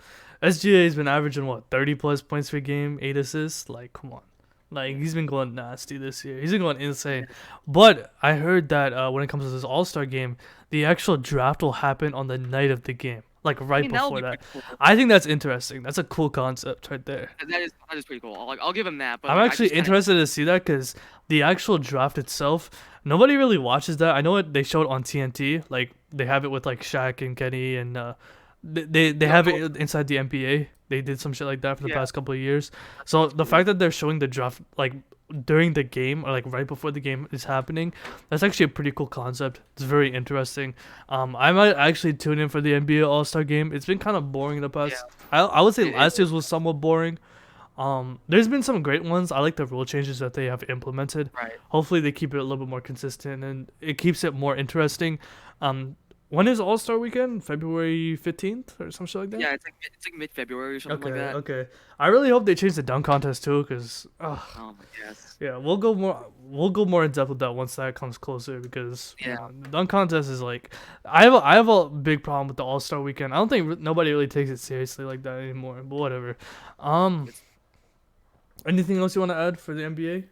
SGA's been averaging what 30 plus points per game, 8 assists. Like, come on, like yeah. he's been going nasty this year. He's been going insane. Yeah. But I heard that when it comes to this All Star game, the actual draft will happen on the night of the game, like I right mean that would before be that. pretty cool. I think that's interesting. That's a cool concept right there. That is pretty cool. I'll give him that, but I'm like I actually just kind of interested to see that because the actual draft itself, nobody really watches that. I know it. They showed on TNT, like they have it with like Shaq and Kenny, and they no have no it inside the NBA. They did some shit like that for the yeah past couple of years. that's So that's the cool. fact that they're showing the draft like during the game or like right before the game is happening, that's actually a pretty cool concept. It's very interesting. I might actually tune in for the NBA All Star game. It's been kind of boring in the Yeah, past. I would say it last year's was somewhat boring. There's been some great ones. I like the rule changes that they have implemented. right. Hopefully, they keep it a little bit more consistent and it keeps it more interesting. Um, when is All Star Weekend? February 15th or some shit like that. Yeah, it's like mid-February or something like that. Okay. I really hope they change the dunk contest too, cause Oh my yes. yeah, we'll go more in depth with that once that comes closer because Yeah. the dunk contest is like I have a big problem with the All Star Weekend. I don't think nobody really takes it seriously like that anymore. But whatever. Um, It's anything else you want to add for the NBA?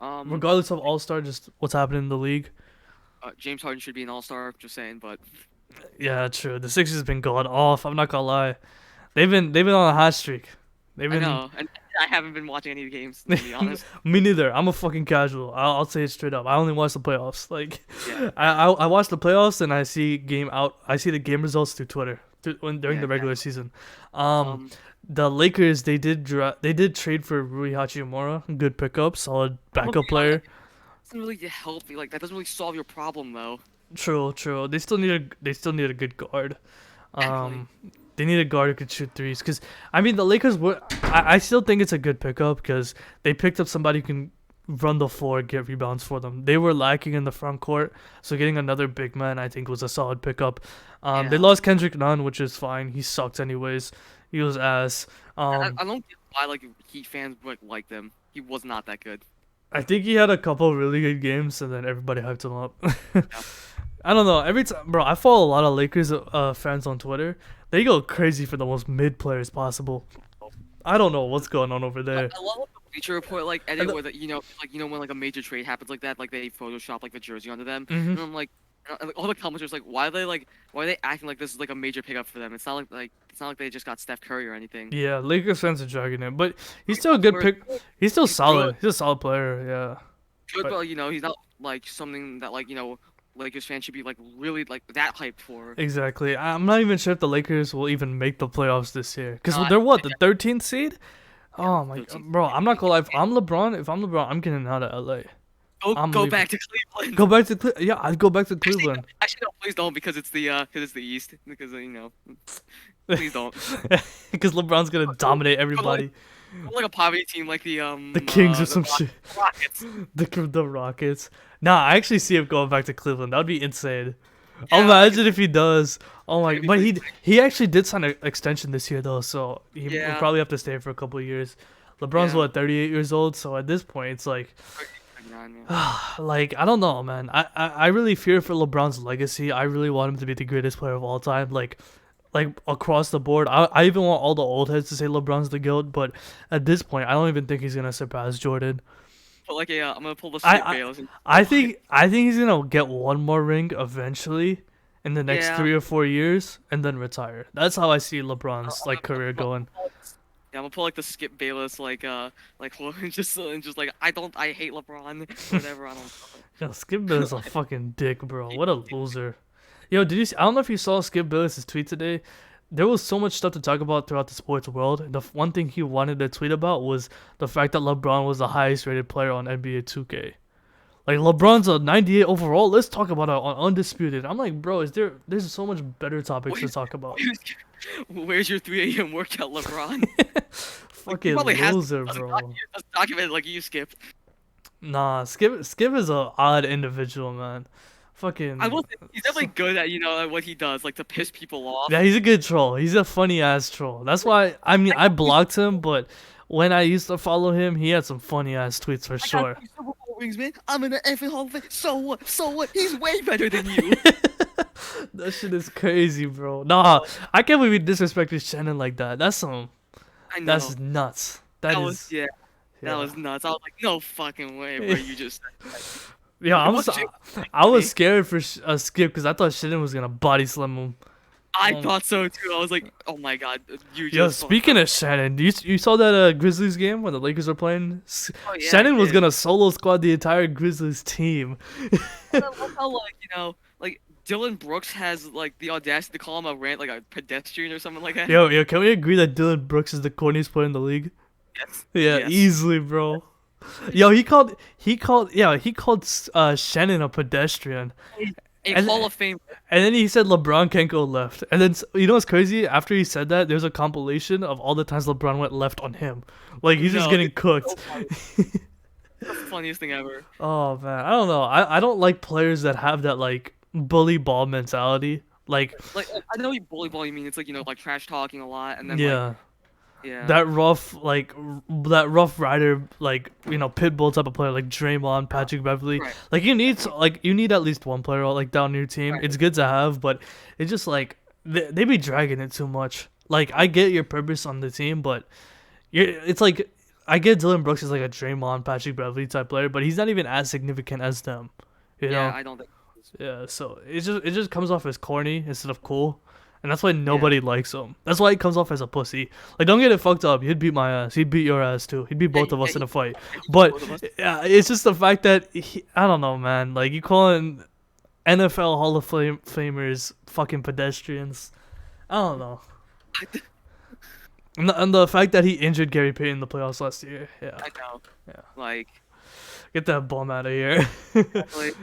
um Regardless of All Star, just what's happening in the league. James Harden should be an all-star. Just saying, but Yeah, true. The Sixers been going off. I'm not gonna lie. They've been on a hot streak. They've I been know, and I haven't been watching any of the games to be honest. me neither. I'm a fucking casual. I'll say it straight up. I only watch the playoffs. Like, Yeah, I watch the playoffs and I see I see the game results through Twitter during yeah, the regular exactly. season. Um, The Lakers they did trade for Rui Hachimura. Good pickup, solid I'm gonna be backup honest, player. it doesn't really help you. Like that doesn't really solve your problem though. True. They still need a good guard. Exactly. Um, they need a guard who could shoot threes. Cause I mean the Lakers were. I still think it's a good pickup because they picked up somebody who can run the floor, get rebounds for them. They were lacking in the front court, so getting another big man I think was a solid pickup. They Yeah. lost Kendrick Nunn, which is fine. He sucked anyways. He was ass. I don't get why like Heat fans like them. He was not that good. I think he had a couple really good games, and then everybody hyped him up. Yeah. I don't know. Every time, bro, I follow a lot of Lakers fans on Twitter. They go crazy for the most mid players possible. I don't know what's going on over there. I love the Bleacher Report like And edit the- where when like a major trade happens like that, like they Photoshop like the jersey onto them, Mhm. and I'm like, all the commenters like, why are they acting like this is like a major pickup for them? It's not like it's not like they just got Steph Curry or anything. Yeah, Lakers fans are dragging him, but he's still a good pick. He's still He's solid. good. He's a solid player. Yeah. Good, But- but he's not like something that Lakers fans should be like really like that hyped for. Exactly. I'm not even sure if the Lakers will even make the playoffs this year. Because No, they're what, the 13th seed? Yeah, Oh my 13th. bro, I'm not gonna lie. If I'm LeBron, I'm getting out of LA. I'm Go leaving. back to Cleveland. Go back to yeah, I'd go back to Cleveland. Actually, no, please don't because it's the East. Because please don't. Because LeBron's gonna dominate everybody. Like a poverty team, like The Kings or some shit. Rockets. The Rockets. Nah, I actually see him going back to Cleveland. That'd be insane. Yeah, Imagine if he does. Oh my! It'd be But pretty he actually did sign an extension this year though, so he will Yeah. probably have to stay for a couple of years. LeBron's Yeah. what 38 years old, so at this point it's like, 39, yeah. like I don't know, man. I really fear for LeBron's legacy. I really want him to be the greatest player of all time, like across the board. I even want all the old heads to say LeBron's the GOAT, but at this point, I don't even think he's gonna surpass Jordan. But like I'm gonna pull the I- Skip Bayless. I think he's gonna get one more ring eventually in the next Yeah. 3 or 4 years and then retire. That's how I see LeBron's like career going. Yeah, I'm gonna pull like the Skip Bayless just like I hate LeBron, whatever. I don't. Yo, Skip Bayless a fucking dick, bro. What a loser. Yo, did you? I don't know if you saw Skip Bayless's tweet today. There was so much stuff to talk about throughout the sports world. The one thing he wanted to tweet about was the fact that LeBron was the highest rated player on NBA 2K. Like LeBron's a 98 overall. Let's talk about it on Undisputed. I'm like, bro, there's so much better topics to talk about. Where's your 3 a.m. workout, LeBron? Fucking probably has- loser, bro. That's documented like you, Skip. Nah, Skip is a odd individual, man. Fucking. I will say he's definitely good at at what he does, like to piss people off. Yeah, he's a good troll. He's a funny ass troll. That's why I blocked him, but when I used to follow him, he had some funny ass tweets for I sure. got 3 Super Bowl rings, man. I'm in the effing Hall of Fame. So what? So what? He's way better than you. That shit is crazy, bro. Nah, I can't believe you disrespected Shannon like that. That's I know. that's nuts. That That was is yeah. yeah. That was nuts. I was like, no fucking way, bro. You just. Yeah, It was I was scared for Skip because I thought Shannon was gonna body slam him. I Oh. thought so too. I was like, oh my god, you just. Yo, speaking of Shannon, you saw that Grizzlies game when the Lakers were playing? Oh, yeah, Shannon I was did. gonna solo squad the entire Grizzlies team. I love how like Dylan Brooks has like the audacity to call him like a pedestrian or something like that. Yo, can we agree that Dylan Brooks is the corniest player in the league? Yes. Yeah, Yes. easily, bro. Yo, he called Shannon a pedestrian. A And- Hall of Fame. And then he said LeBron can't go left. And then you know what's crazy? After he said that, there's a compilation of all the times LeBron went left on him. Like he's just No, getting it's cooked. so funny. The funniest thing ever. Oh man, I don't know. I don't like players that have that like bully ball mentality. Like Like I know you bully ball. You mean it's like like trash talking a lot and then yeah, yeah. that rough rider pit bull type of player like Draymond, Patrick Beverly. Right. Like you need at least one player like down your team. Right. It's good to have, but it's just like they be dragging it too much. Like I get your purpose on the team, but it's like I get Dylan Brooks is like a Draymond, Patrick Beverly type player, but he's not even as significant as them. You know? Yeah, I don't think. Yeah, so it just comes off as corny instead of cool, and that's why nobody likes him. That's why he comes off as a pussy. Like, don't get it fucked up. He'd beat my ass. He'd beat your ass too. He'd beat both of us in a fight. But both of us. yeah, it's just the fact that I don't know, man. Like you calling NFL Hall of Famers fucking pedestrians. I don't know. And the fact that he injured Gary Payton in the playoffs last year. Yeah, I know. Yeah. Like. get that bum out of here. like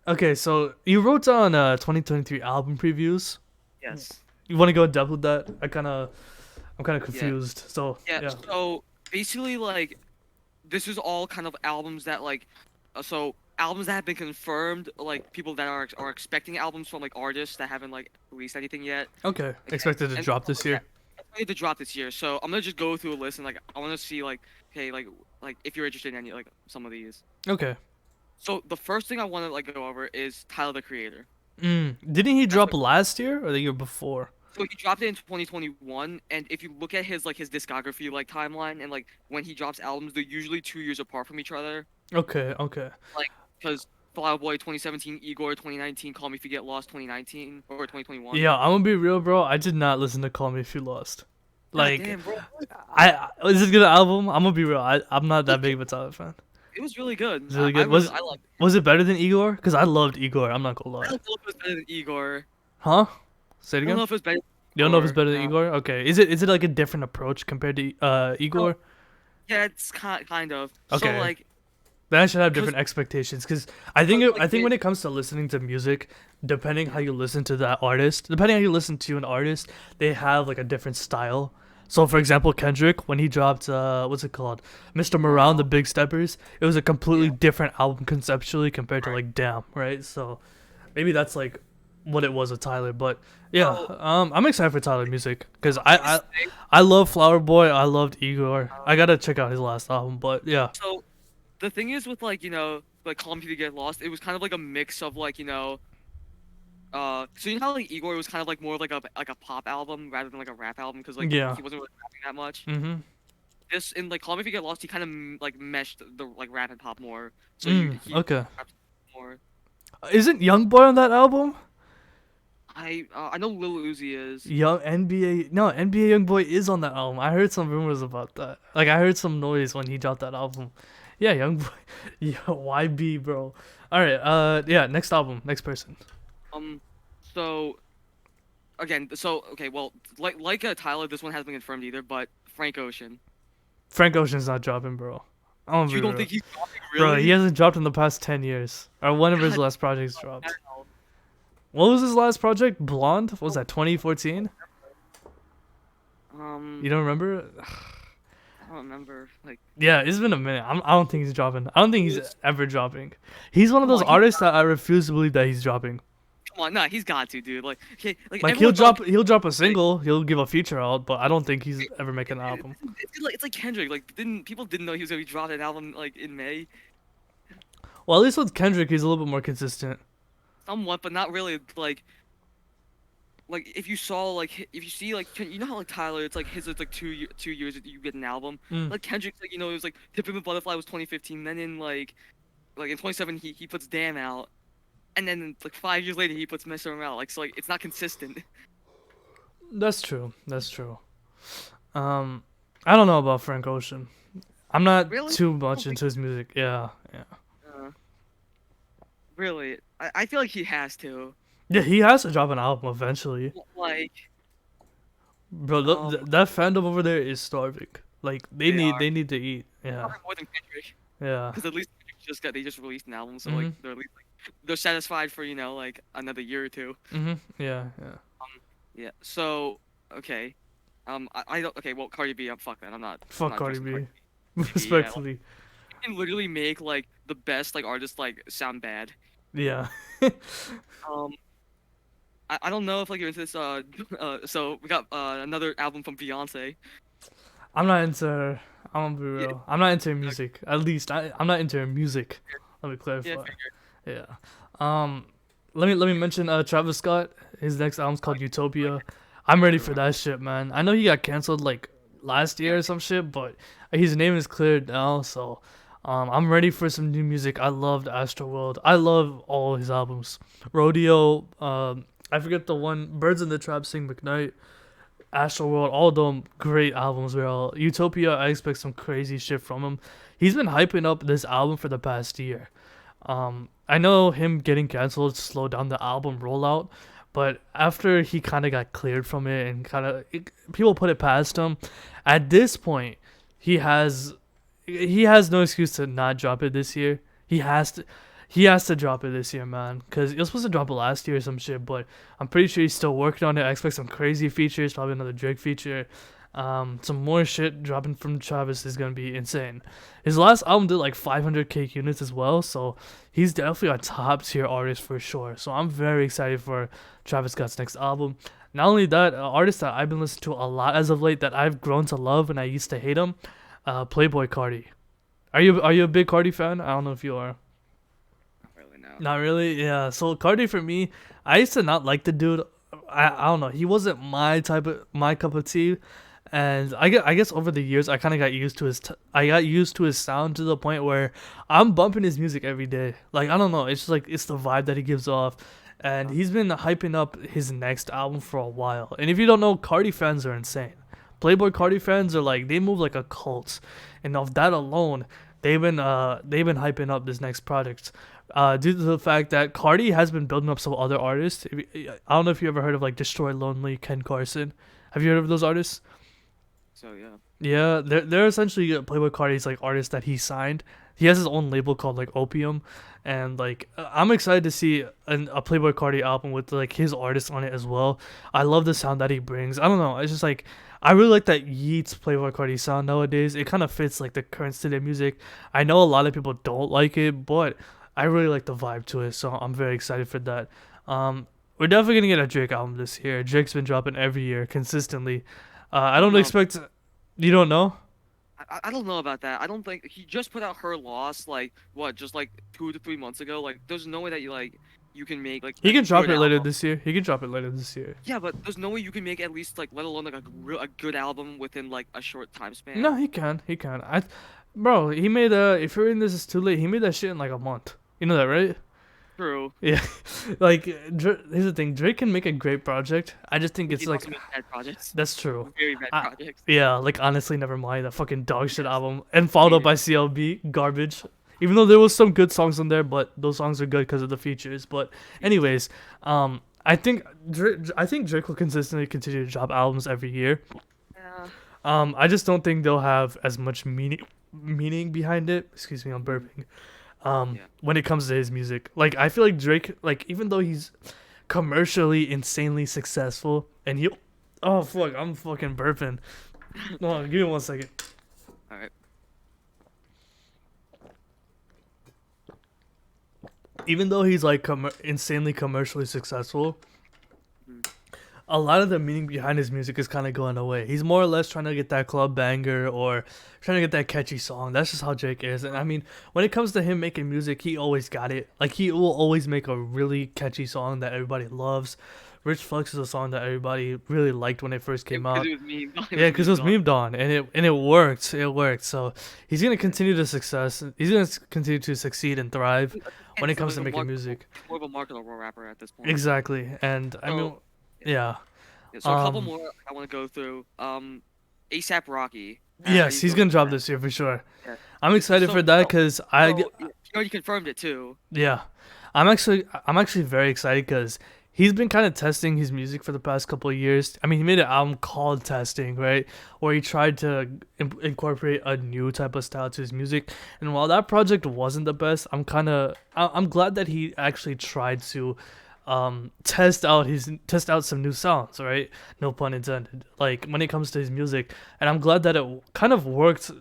Okay, so you wrote down 2023 album previews. yes. You want to go in depth with that? I'm kind of confused. So Yeah. So basically, like, this is all kind of albums that albums that have been confirmed, like people that are expecting albums from like artists that haven't like released anything yet. Okay, expected to And- drop this year. Expected to drop this year. So I'm gonna just go through a list and like I want to see like, hey, like if you're interested in any like some of these. Okay. So the first thing I want to like go over is Tyler the Creator. Didn't he That's drop what. last year or the year before? So he dropped it in 2021, and if you look at his discography like timeline and like when he drops albums, they're usually 2 years apart from each other. Okay, okay. Like because Fall Out Boy 2017, Igor 2019, Call Me If You Get Lost 2019 or 2021. Yeah, I'm gonna be real, bro. I did not listen to Call Me If You Lost. God Like, damn, bro. I is this a good album? I'm gonna be real. I'm not that big of a Tyler fan. It was really good. It's really I good. really I loved it. Was it better than Igor? Cause I loved Igor. I'm not gonna I lie. don't know if it was better than Igor. Huh? Say it I don't again. know if it was better than You don't know if it's Igor. better than No. Igor? Okay. Is it like a different approach compared to No. Igor? Yeah, it's kind of. So Okay. like, Then I should have cause, different expectations because I like think when it comes to listening to music, depending how yeah, you listen to that artist, depending how you listen to an artist, they have like a different style. So for example, Kendrick when he dropped what's it called, Mr. Morale and the morale. Big Steppers, it was a completely Yeah. different album conceptually compared to Right. like Damn, right? So maybe that's like what it was with Tyler, but yeah, So I'm excited for Tyler music because his thing. I love Flower Boy, I loved Igor, I gotta check out his last album, but yeah. So the thing is with like like Call Me If You Get Lost, it was kind of like a mix of like so you know how like Igor was kind of like more like a pop album rather than like a rap album because like Yeah. he wasn't really rapping that much. Mhm. This in like Call Me If You Get Lost, he kind of like meshed the like rap and pop more. So you he Okay. raps more. Isn't Young Boy on that album? I know Lil Uzi is. Young NBA, no, NBA Young Boy is on that album. I heard some rumors about that. Like I heard some noise when he dropped that album. Yeah, Young Boy. Yeah, YB, bro. All right. Yeah. Next album. Next person. Um, so again, so okay, well, like Tyler, this one hasn't been confirmed either, but Frank Ocean. Frank Ocean's not dropping, bro. I'm gonna You be don't real. think he's dropping Bro, he really? hasn't dropped in the past 10 years. Or one of his God, last projects I dropped. don't know. What was his last project? Blonde? What was that 2014? You don't remember? I don't remember. Like, Yeah, it's been a minute. I don't think he's dropping. I don't think he he's was, ever dropping. He's one of come those on, artists that I refuse to believe that he's dropping. come on, nah, he's got to, dude. Like, okay, like Like everyone thought, he'll drop a like, single, he'll give a feature out, but I don't think he's ever making an it- album. it's like Kendrick. Like, didn't people didn't know he was gonna be dropping an album like in May? Well, at least with Kendrick, he's a little bit more consistent. Somewhat, but not really. Like if you saw if you see like you know how like Tyler, it's like his it's like 2 years that you get an album. Mm. Like Kendrick's like it was like Tip of the Butterfly was 2015. Then in like in 2017 he puts Damn out, and then like 5 years later he puts Mess Around out. Like so like it's not consistent. That's true. That's true. I don't know about Frank Ocean. I'm not Really? too I much don't think. into his music. Yeah, yeah. Uh, really, I feel like he has to. Yeah, he has to drop an album eventually. Like Bro, um that fandom over there is starving. Like they are they need to eat. Yeah, probably more than Kendrick yeah. because at least Kendrick they just released an album, so like Mhm, they're at least like they're satisfied for like another year or two. yeah, yeah. Yeah. So okay. I don't. Okay. Well, Cardi B. Fuck that. I'm Fuck not Cardi interested in B. Cardi B. Yeah. Like, Respectfully. you can literally make like the best like artists like sound bad. Yeah. Um. I don't know if like you're into this. So we got another album from Beyonce. I'm not into her. I'm gonna be Yeah. real. I'm not into her Okay. music. At least I'm not into her music. Let me Yeah. clarify. Figure. Yeah. Um, let me mention Travis Scott. His next album's called Utopia. I'm ready for that shit, man. I know he got canceled like last year or some shit, but his name is cleared now, so I'm ready for some new music. I loved Astroworld. I love all his albums. Rodeo. I forget the one. Birds in the Trap Sing McKnight. Astroworld, all of them great albums, bro. Utopia, I expect some crazy shit from him. He's been hyping up this album for the past year. I know him getting canceled slowed down the album rollout, but after he kind of got cleared from it and people put it past him, at this point, he has no excuse to not drop it this year. He has to drop it this year, man, because he was supposed to drop it last year or some shit, but I'm pretty sure he's still working on it. I expect some crazy features, probably another Drake feature. Some more shit dropping from Travis is gonna be insane. His last album did like 500k units as well, so he's definitely a top tier artist for sure. So I'm very excited for Travis Scott's next album. Not only that, an artist that I've been listening to a lot as of late that I've grown to love and I used to hate him, Playboy Cardi. Are you a big Cardi fan? I don't know if you are. Not really. Yeah. So Cardi for me, I used to not like the dude. I don't know. He wasn't my cup of tea, and I guess over the years I kind of got used to I got used to his sound to the point where I'm bumping his music every day. Like I don't know. It's just like it's the vibe that he gives off, and he's been hyping up his next album for a while. And if you don't know, Cardi fans are insane. Playboy Cardi fans are like they move like a cult, and of that alone, they've been hyping up this next project, due to the fact that Cardi has been building up some other artists. I don't know if you ever heard of like Destroy Lonely, Ken Carson. Have you heard of those artists? So yeah. Yeah, they're essentially Playboy Cardi's like artists that he signed. He has his own label called like Opium, and like I'm excited to see a Playboy Cardi album with like his artists on it as well. I love the sound that he brings. I don't know, it's just like I really like that Yeats Playboy Cardi sound nowadays. It kind of fits like the current state of music. I know a lot of people don't like it, but I really like the vibe to it, so I'm very excited for that. We're definitely gonna get a Drake album this year. Drake's been dropping every year consistently. I I don't don't know. expect. You don't know? I don't know about that. I don't think he just put out Her Loss like what, just like 2 to 3 months ago. Like, there's no way that you can make like He a can drop good it later album. this year. He can drop it later this year. Yeah, but there's no way you can make at least like, let alone like a good album within like a short time No, span. he can. He can. Bro, he made if you're in this is too late, he made that shit in like a month. You know that, right? True. Yeah. Like, here's the thing. Drake can make a great project. I just think He it's can like also make bad projects. that's true. Very bad I, projects. yeah, like honestly, never mind that fucking dog shit Yes. album and followed Hate up it. by CLB garbage. Even though there was some good songs on there, but those songs are good because of the features. But anyways, I think Drake will consistently continue to drop albums every year. Yeah. I just don't think they'll have as much meaning behind it. Excuse me, I'm burping. Yeah. When it comes to his music, like I feel like Drake, like even though he's commercially insanely successful, and oh fuck, I'm fucking burping. Hold on, give me 1 second. All right. Even though he's like insanely commercially successful, Mhm. a lot of the meaning behind his music is kind of going away. He's more or less trying to get that club banger or trying to get that catchy song. That's just how Drake is. And I mean, when it comes to him making music, he always got it. Like he will always make a really catchy song that everybody loves. Rich Flex is a song that everybody really liked when it first came Because out. it was memed. Yeah, because it was memed on, and it worked. It worked. So he's gonna continue to success. He's gonna continue to succeed and thrive when it It's comes like to a making music. more of a marketable rapper at this point. Exactly. And I mean, So, yeah. yeah, so a couple more I want to go through. ASAP Rocky. How Yes, you he's feel gonna about drop that? this year for sure. Yeah. I'm excited for So, that so, because you already confirmed it too. yeah, I'm actually very excited because he's been kind of testing his music for the past couple of years. I mean, he made an album called Testing, right, where he tried to incorporate a new type of style to his music. And while that project wasn't the best, I'm glad that he actually tried to test out some new sounds, right? No pun intended. Like when it comes to his music, and I'm glad that it kind of worked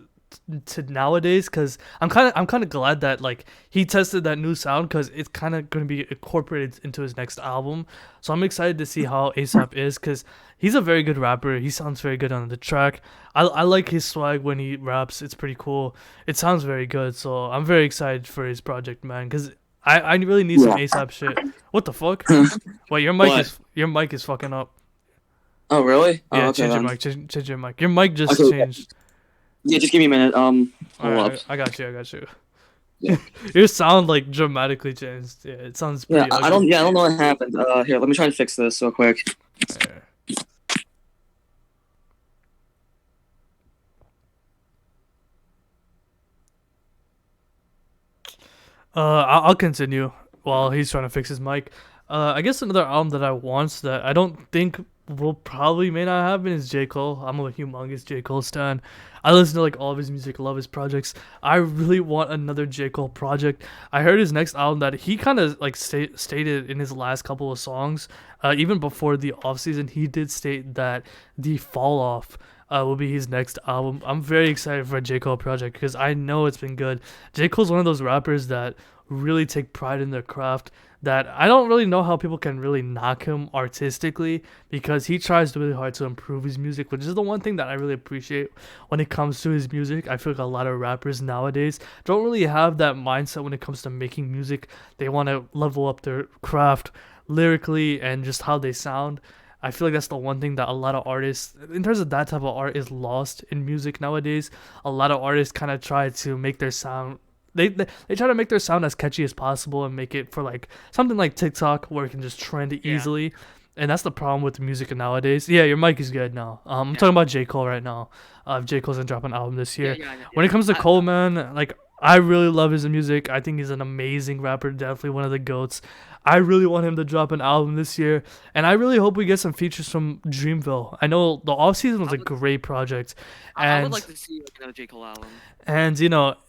to nowadays because I'm kind of glad that like he tested that new sound because it's kind of going to be incorporated into his next album. So I'm excited to see how ASAP is because he's a very good rapper. He sounds very good on the track. I like his swag when he raps. It's pretty cool. It sounds very good. So I'm very excited for his project, man, because I really need some Yeah. ASAP shit. What the fuck? Wait, What? your mic is fucking up. Oh, really? Oh, Yeah, okay change your then. mic. Change your mic. Your mic just Okay. changed. Yeah, just give me a minute. Hold up. Alright, I got you. Yeah. Your sound like dramatically changed. Yeah, it sounds Yeah, pretty I don't. ugly. Yeah, I don't know what happened. Here, let me try and fix this real quick. Yeah. I'll continue while he's trying to fix his mic. I guess another album that I want that I don't think will probably may not happen is J. Cole. I'm a humongous J. Cole stan. I listen to like all of his music, love his projects. I really want another J. Cole project. I heard his next album that he kind of like stated in his last couple of songs, even before the off season, he did state that the fall off will be his next album. I'm very excited for a J. Cole project because I know it's been good. J. Cole's one of those rappers that really take pride in their craft, that I don't really know how people can really knock him artistically, because he tries really hard to improve his music, which is the one thing that I really appreciate when it comes to his music. I feel like a lot of rappers nowadays don't really have that mindset when it comes to making music. They want to level up their craft lyrically and just how they sound. I feel like that's the one thing that a lot of artists, in terms of that type of art, is lost in music nowadays. A lot of artists kind of try to make their sound, they try to make their sound as catchy as possible and make it for like something like TikTok where it can just trend easily. And that's the problem with music nowadays. Yeah, your mic is good now. I'm talking about J. Cole right now. J. Cole's gonna drop an album this year. When it comes to Cole, man, like, I really love his music. I think he's an amazing rapper, definitely one of the GOATs. I really want him to drop an album this year, and I really hope we get some features from Dreamville. I know the offseason was a great project, and I would like to see like, another J. Cole album. And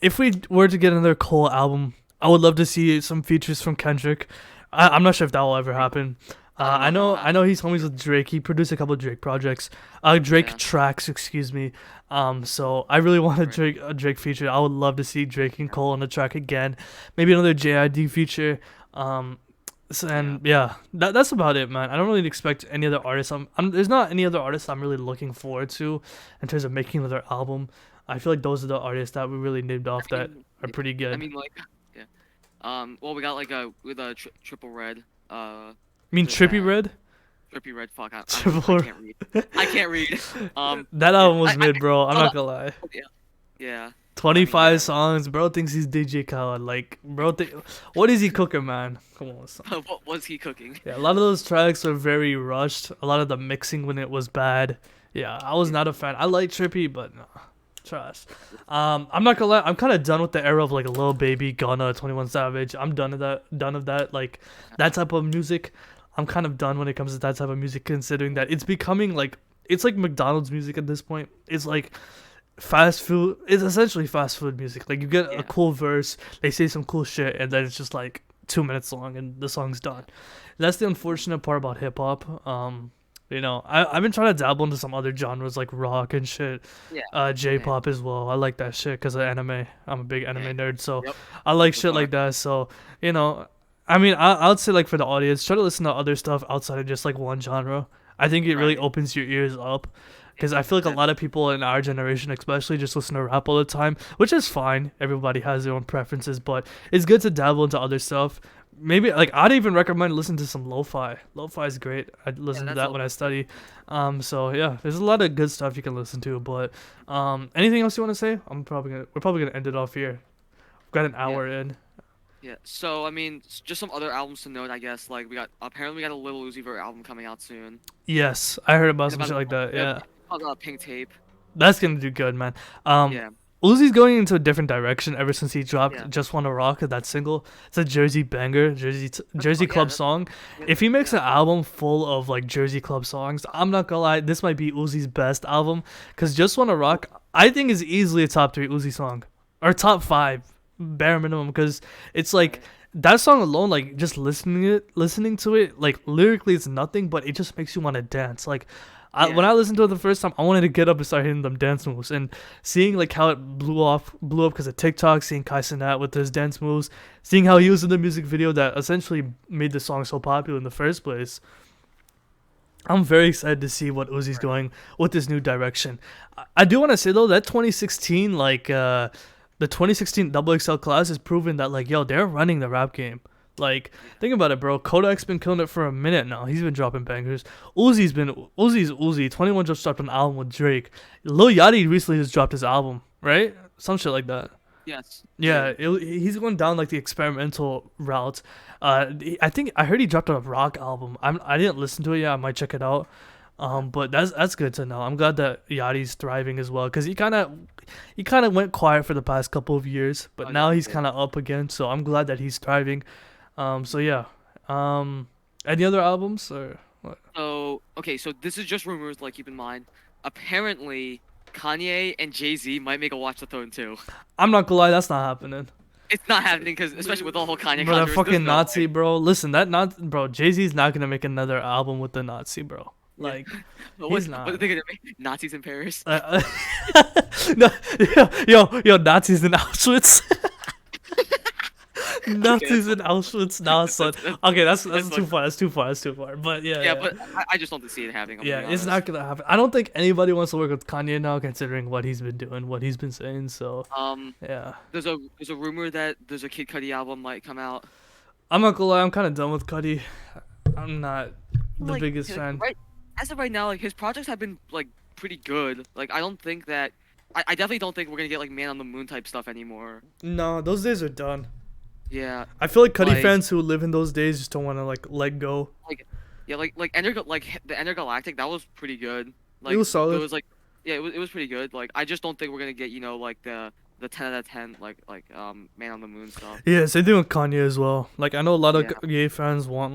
if we were to get another Cole album, I would love to see some features from Kendrick. I'm not sure if that will ever happen. I know he's homies with Drake. He produced a couple of Drake projects, tracks, excuse me. So I really want a Drake feature. I would love to see Drake and Cole on the track again. Maybe another JID feature. That's about it, man. I don't really expect any other artists. There's not any other artists I'm really looking forward to in terms of making another album. I feel like those are the artists that we really named off that are pretty good. I mean, like, well, we got like Triple Red. Trippy Red? Trippy Red, fuck. I can't read. I can't read. That album was mid, bro. I'm not gonna lie. Yeah. 25 songs, bro thinks he's DJ Khaled. Like, bro, what is he cooking, man? Come on, son. What was he cooking? Yeah, a lot of those tracks are very rushed. A lot of the mixing when it was bad. Yeah, I was not a fan. I like Trippy, but no, trash. I'm not gonna lie. I'm kind of done with the era of like Lil Baby, Gunna, 21 Savage. I'm done of that. Like, that type of music. I'm kind of done when it comes to that type of music, considering that it's becoming like, it's like McDonald's music at this point. It's like fast food. It's essentially fast food music. Like, you get a cool verse, they say some cool shit, and then it's just like 2 minutes long and the song's done. That's the unfortunate part about hip hop. I've been trying to dabble into some other genres like rock and shit. J-pop as well. I like that shit because of anime. I'm a big anime nerd, so I like shit like that. So, I mean, I would say, like, for the audience, try to listen to other stuff outside of just like one genre. I think it really opens your ears up, because I feel like a lot of people in our generation especially just listen to rap all the time, which is fine. Everybody has their own preferences, but it's good to dabble into other stuff. Maybe, like, I'd even recommend listening to some lo-fi. Lo-fi is great. I listen to that when I study. So yeah, there's a lot of good stuff you can listen to. But anything else you want to say? We're probably gonna end it off here. We've got an hour in. Yeah. So I mean, just some other albums to note, I guess. Like, we got a Lil Uzi Vert album coming out soon. Yes, I heard about some shit like that. Yeah. Called Pink Tape. That's gonna do good, man. Uzi's going into a different direction ever since he dropped Just Wanna Rock, that single. It's a Jersey banger, Jersey Club song. If he makes an album full of like Jersey Club songs, I'm not gonna lie, this might be Uzi's best album, because Just Wanna Rock, I think, is easily a top 3 Uzi song, or top 5 bare minimum, because it's like that song alone, like, just listening to it, like, lyrically it's nothing, but it just makes you want to dance. Like, when I listened to it the first time, I wanted to get up and start hitting them dance moves. And seeing like how it blew up because of TikTok, seeing Kai Cenat with his dance moves, seeing how he was in the music video that essentially made the song so popular in the first place. I'm very excited to see what Uzi's going with this new direction. I do want to say though that 2016, like the 2016 XXL class has proven that, like, yo, they're running the rap game. Like, think about it, bro. Kodak's been killing it for a minute now. He's been dropping bangers. Uzi's Uzi. 21 just dropped an album with Drake. Lil Yachty recently just dropped his album, right? Some shit like that. Yes. Yeah, he's going down like the experimental route. I think I heard he dropped a rock album. I didn't listen to it yet. I might check it out. But that's good to know. I'm glad that Yachty's thriving as well, because he kind of went quiet for the past couple of years, but now he's kind of up again. So I'm glad that he's thriving. So yeah. Any other albums or what? So this is just rumors. Like, keep in mind, apparently Kanye and Jay-Z might make a Watch the Throne too. I'm not gonna lie, that's not happening. It's not happening, because especially with the whole Kanye. Bro, that fucking Nazi, bro. Listen, Jay-Z's not gonna make another album with the Nazi, bro. Like, What he's what are not. they gonna make? Nazis in Paris? No, yo, Nazis in Auschwitz. Nazis in Auschwitz. Nah, son. Okay, that's that's too like, far. That's too far. That's too far. But yeah, yeah, yeah. but I just don't see it happening. I'm Yeah, gonna be it's honest. not gonna happen. I don't think anybody wants to work with Kanye now, considering what he's been doing, what he's been saying. So yeah, There's a rumor that there's a Kid Cudi album might come out. I'm not gonna lie. I'm kind of done with Cudi. I'm not the Like, biggest fan. right as of right now, like his projects have been like pretty good. Like I don't think that I definitely don't think we're gonna get like Man on the Moon type stuff anymore. No, those days are done. Yeah, I feel like Cudi like, fans who live in those days just don't want to like let go. like yeah, like the Intergalactic, that was pretty good. Like It was solid. It was like yeah, it was pretty good. Like I just don't think we're gonna get like the 10 out of 10 like Man on the Moon stuff. Yeah, same thing with Kanye as well. Like I know a lot of Yeah. Kanye fans want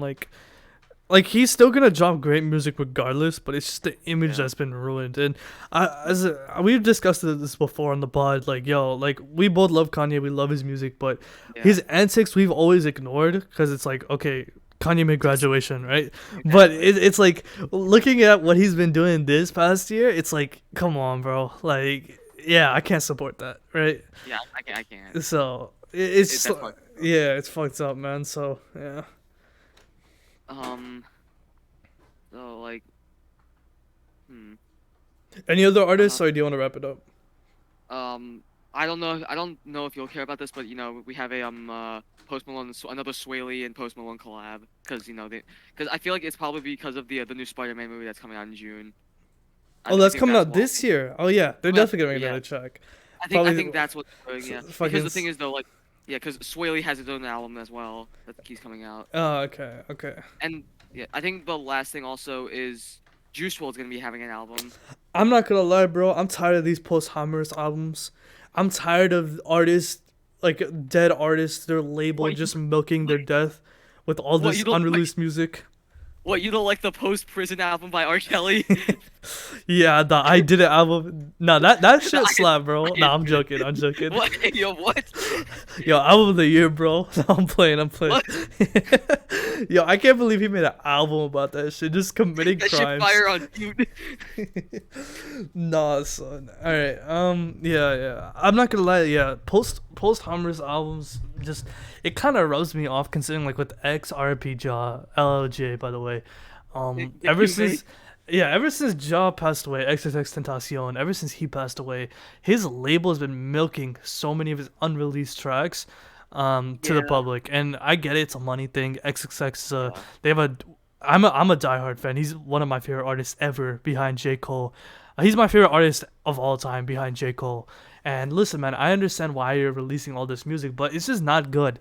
like he's still gonna drop great music regardless, but it's just the image Yeah. that's been ruined. And we've discussed this before on the pod. Like yo, like we both love Kanye, we love his music, but Yeah. his antics we've always ignored because it's like okay, Kanye made graduation, right? But it's like looking at what he's been doing this past year, it's like come on, bro. Like yeah, I can't support that, right? Yeah, I can't. So it's That's just, fucked up. yeah, it's fucked up, man. So yeah. So like, Any other artists, or do you want to wrap it up? I don't know. I don't know if you'll care about this, but we have a Post Malone, another Sway Lee and Post Malone collab, because because I feel like it's probably because of the new Spider-Man movie that's coming out in June. Oh, that's think coming out why. this year. Oh yeah, they're Well, definitely gonna make yeah. another track. I Probably- think that's what's doing. s- Yeah, fucking because the thing is though, like, yeah, because Sway Lee has his own album as well that he's coming out, Oh okay, okay. and yeah, I think the last thing also is Juice WRLD's gonna be having an album. I'm not gonna lie, bro. I'm tired of these post-Hammers albums. I'm tired of artists like dead artists, their label What, you- just milking their death with all What, this you don't like- unreleased music. What, you don't like the post-prison album by R. Kelly? Yeah, the I Did It album. Nah, that shit I- slap, bro. I- Nah, I'm joking. I'm joking. What? Yo, what? Yo, album of the year, bro. No, I'm playing. What? Yo, I can't believe he made an album about that shit. Just committing That shit crimes. fire on mute. Nah, son. All right. Yeah. I'm not gonna lie. Yeah, post Hammers albums just it kind of rubs me off considering like with X RP Jaw LLJ by the way. Ever since. Yeah, ever since Ja passed away, XXX Tentacion, ever since he passed away, his label has been milking so many of his unreleased tracks to the Yeah. public. And I get it, it's a money thing. XXX, they have I'm a diehard fan. He's one of my favorite artists ever behind J. Cole. He's my favorite artist of all time behind J. Cole. And listen, man, I understand why you're releasing all this music, but it's just not good.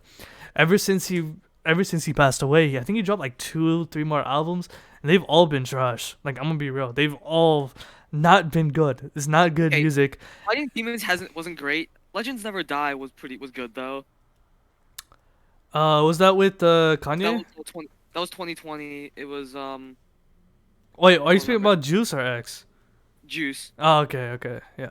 Ever since he passed away, I think he dropped like 2-3 more albums, and they've all been trash. Like I'm gonna be real, they've all not been good. It's not good Okay. music. Fighting Demons wasn't great. Legends Never Die was good though. Was that with Kanye? That was 2020. It was Wait, are you don't speaking remember. about Juice or X? Juice. Oh, okay, yeah.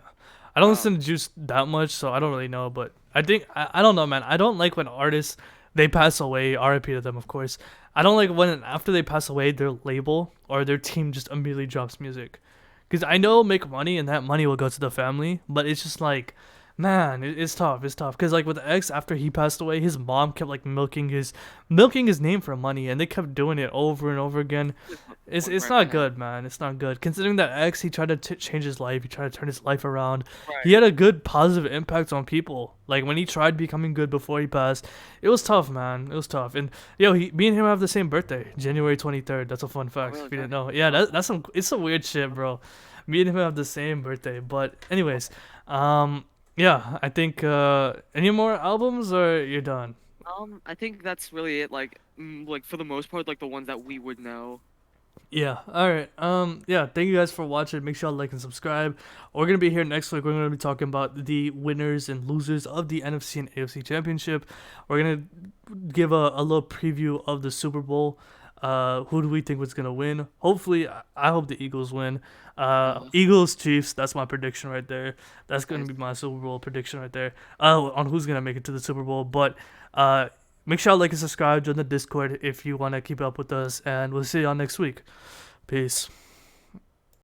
I don't Um, listen to Juice that much, so I don't really know. But I think I don't know, man. I don't like when artists they pass away. RIP to them, of course. I don't like when after they pass away, their label or their team just immediately drops music, because I know it'll make money and that money will go to the family. But it's just like, man, it's tough. It's tough because like with X, after he passed away, his mom kept like milking his name for money, and they kept doing it over and over again. It's Right, not right. good, man. It's not good. Considering that X, he tried to change his life. He tried to turn his life around. Right. He had a good positive impact on people. Like when he tried becoming good before he passed, it was tough, man. It was tough. And yo, me and him have the same birthday, January 23rd. That's a fun fact really? if you didn't know. Yeah, that's it's some weird shit, bro. Me and him have the same birthday. But anyways, yeah, I think any more albums or you're done. I think that's really it. Like for the most part, like the ones that we would know. Yeah. All right. Yeah. Thank you guys for watching. Make sure to like and subscribe. We're gonna be here next week. We're gonna be talking about the winners and losers of the NFC and AFC championship. We're gonna give a little preview of the Super Bowl. Who do we think was gonna win? Hopefully, I hope the Eagles win. Eagles Chiefs. That's my prediction right there. That's gonna be my Super Bowl prediction right there. On who's gonna make it to the Super Bowl. But make sure to like and subscribe. Join the Discord if you want to keep up with us. And we'll see y'all next week. Peace.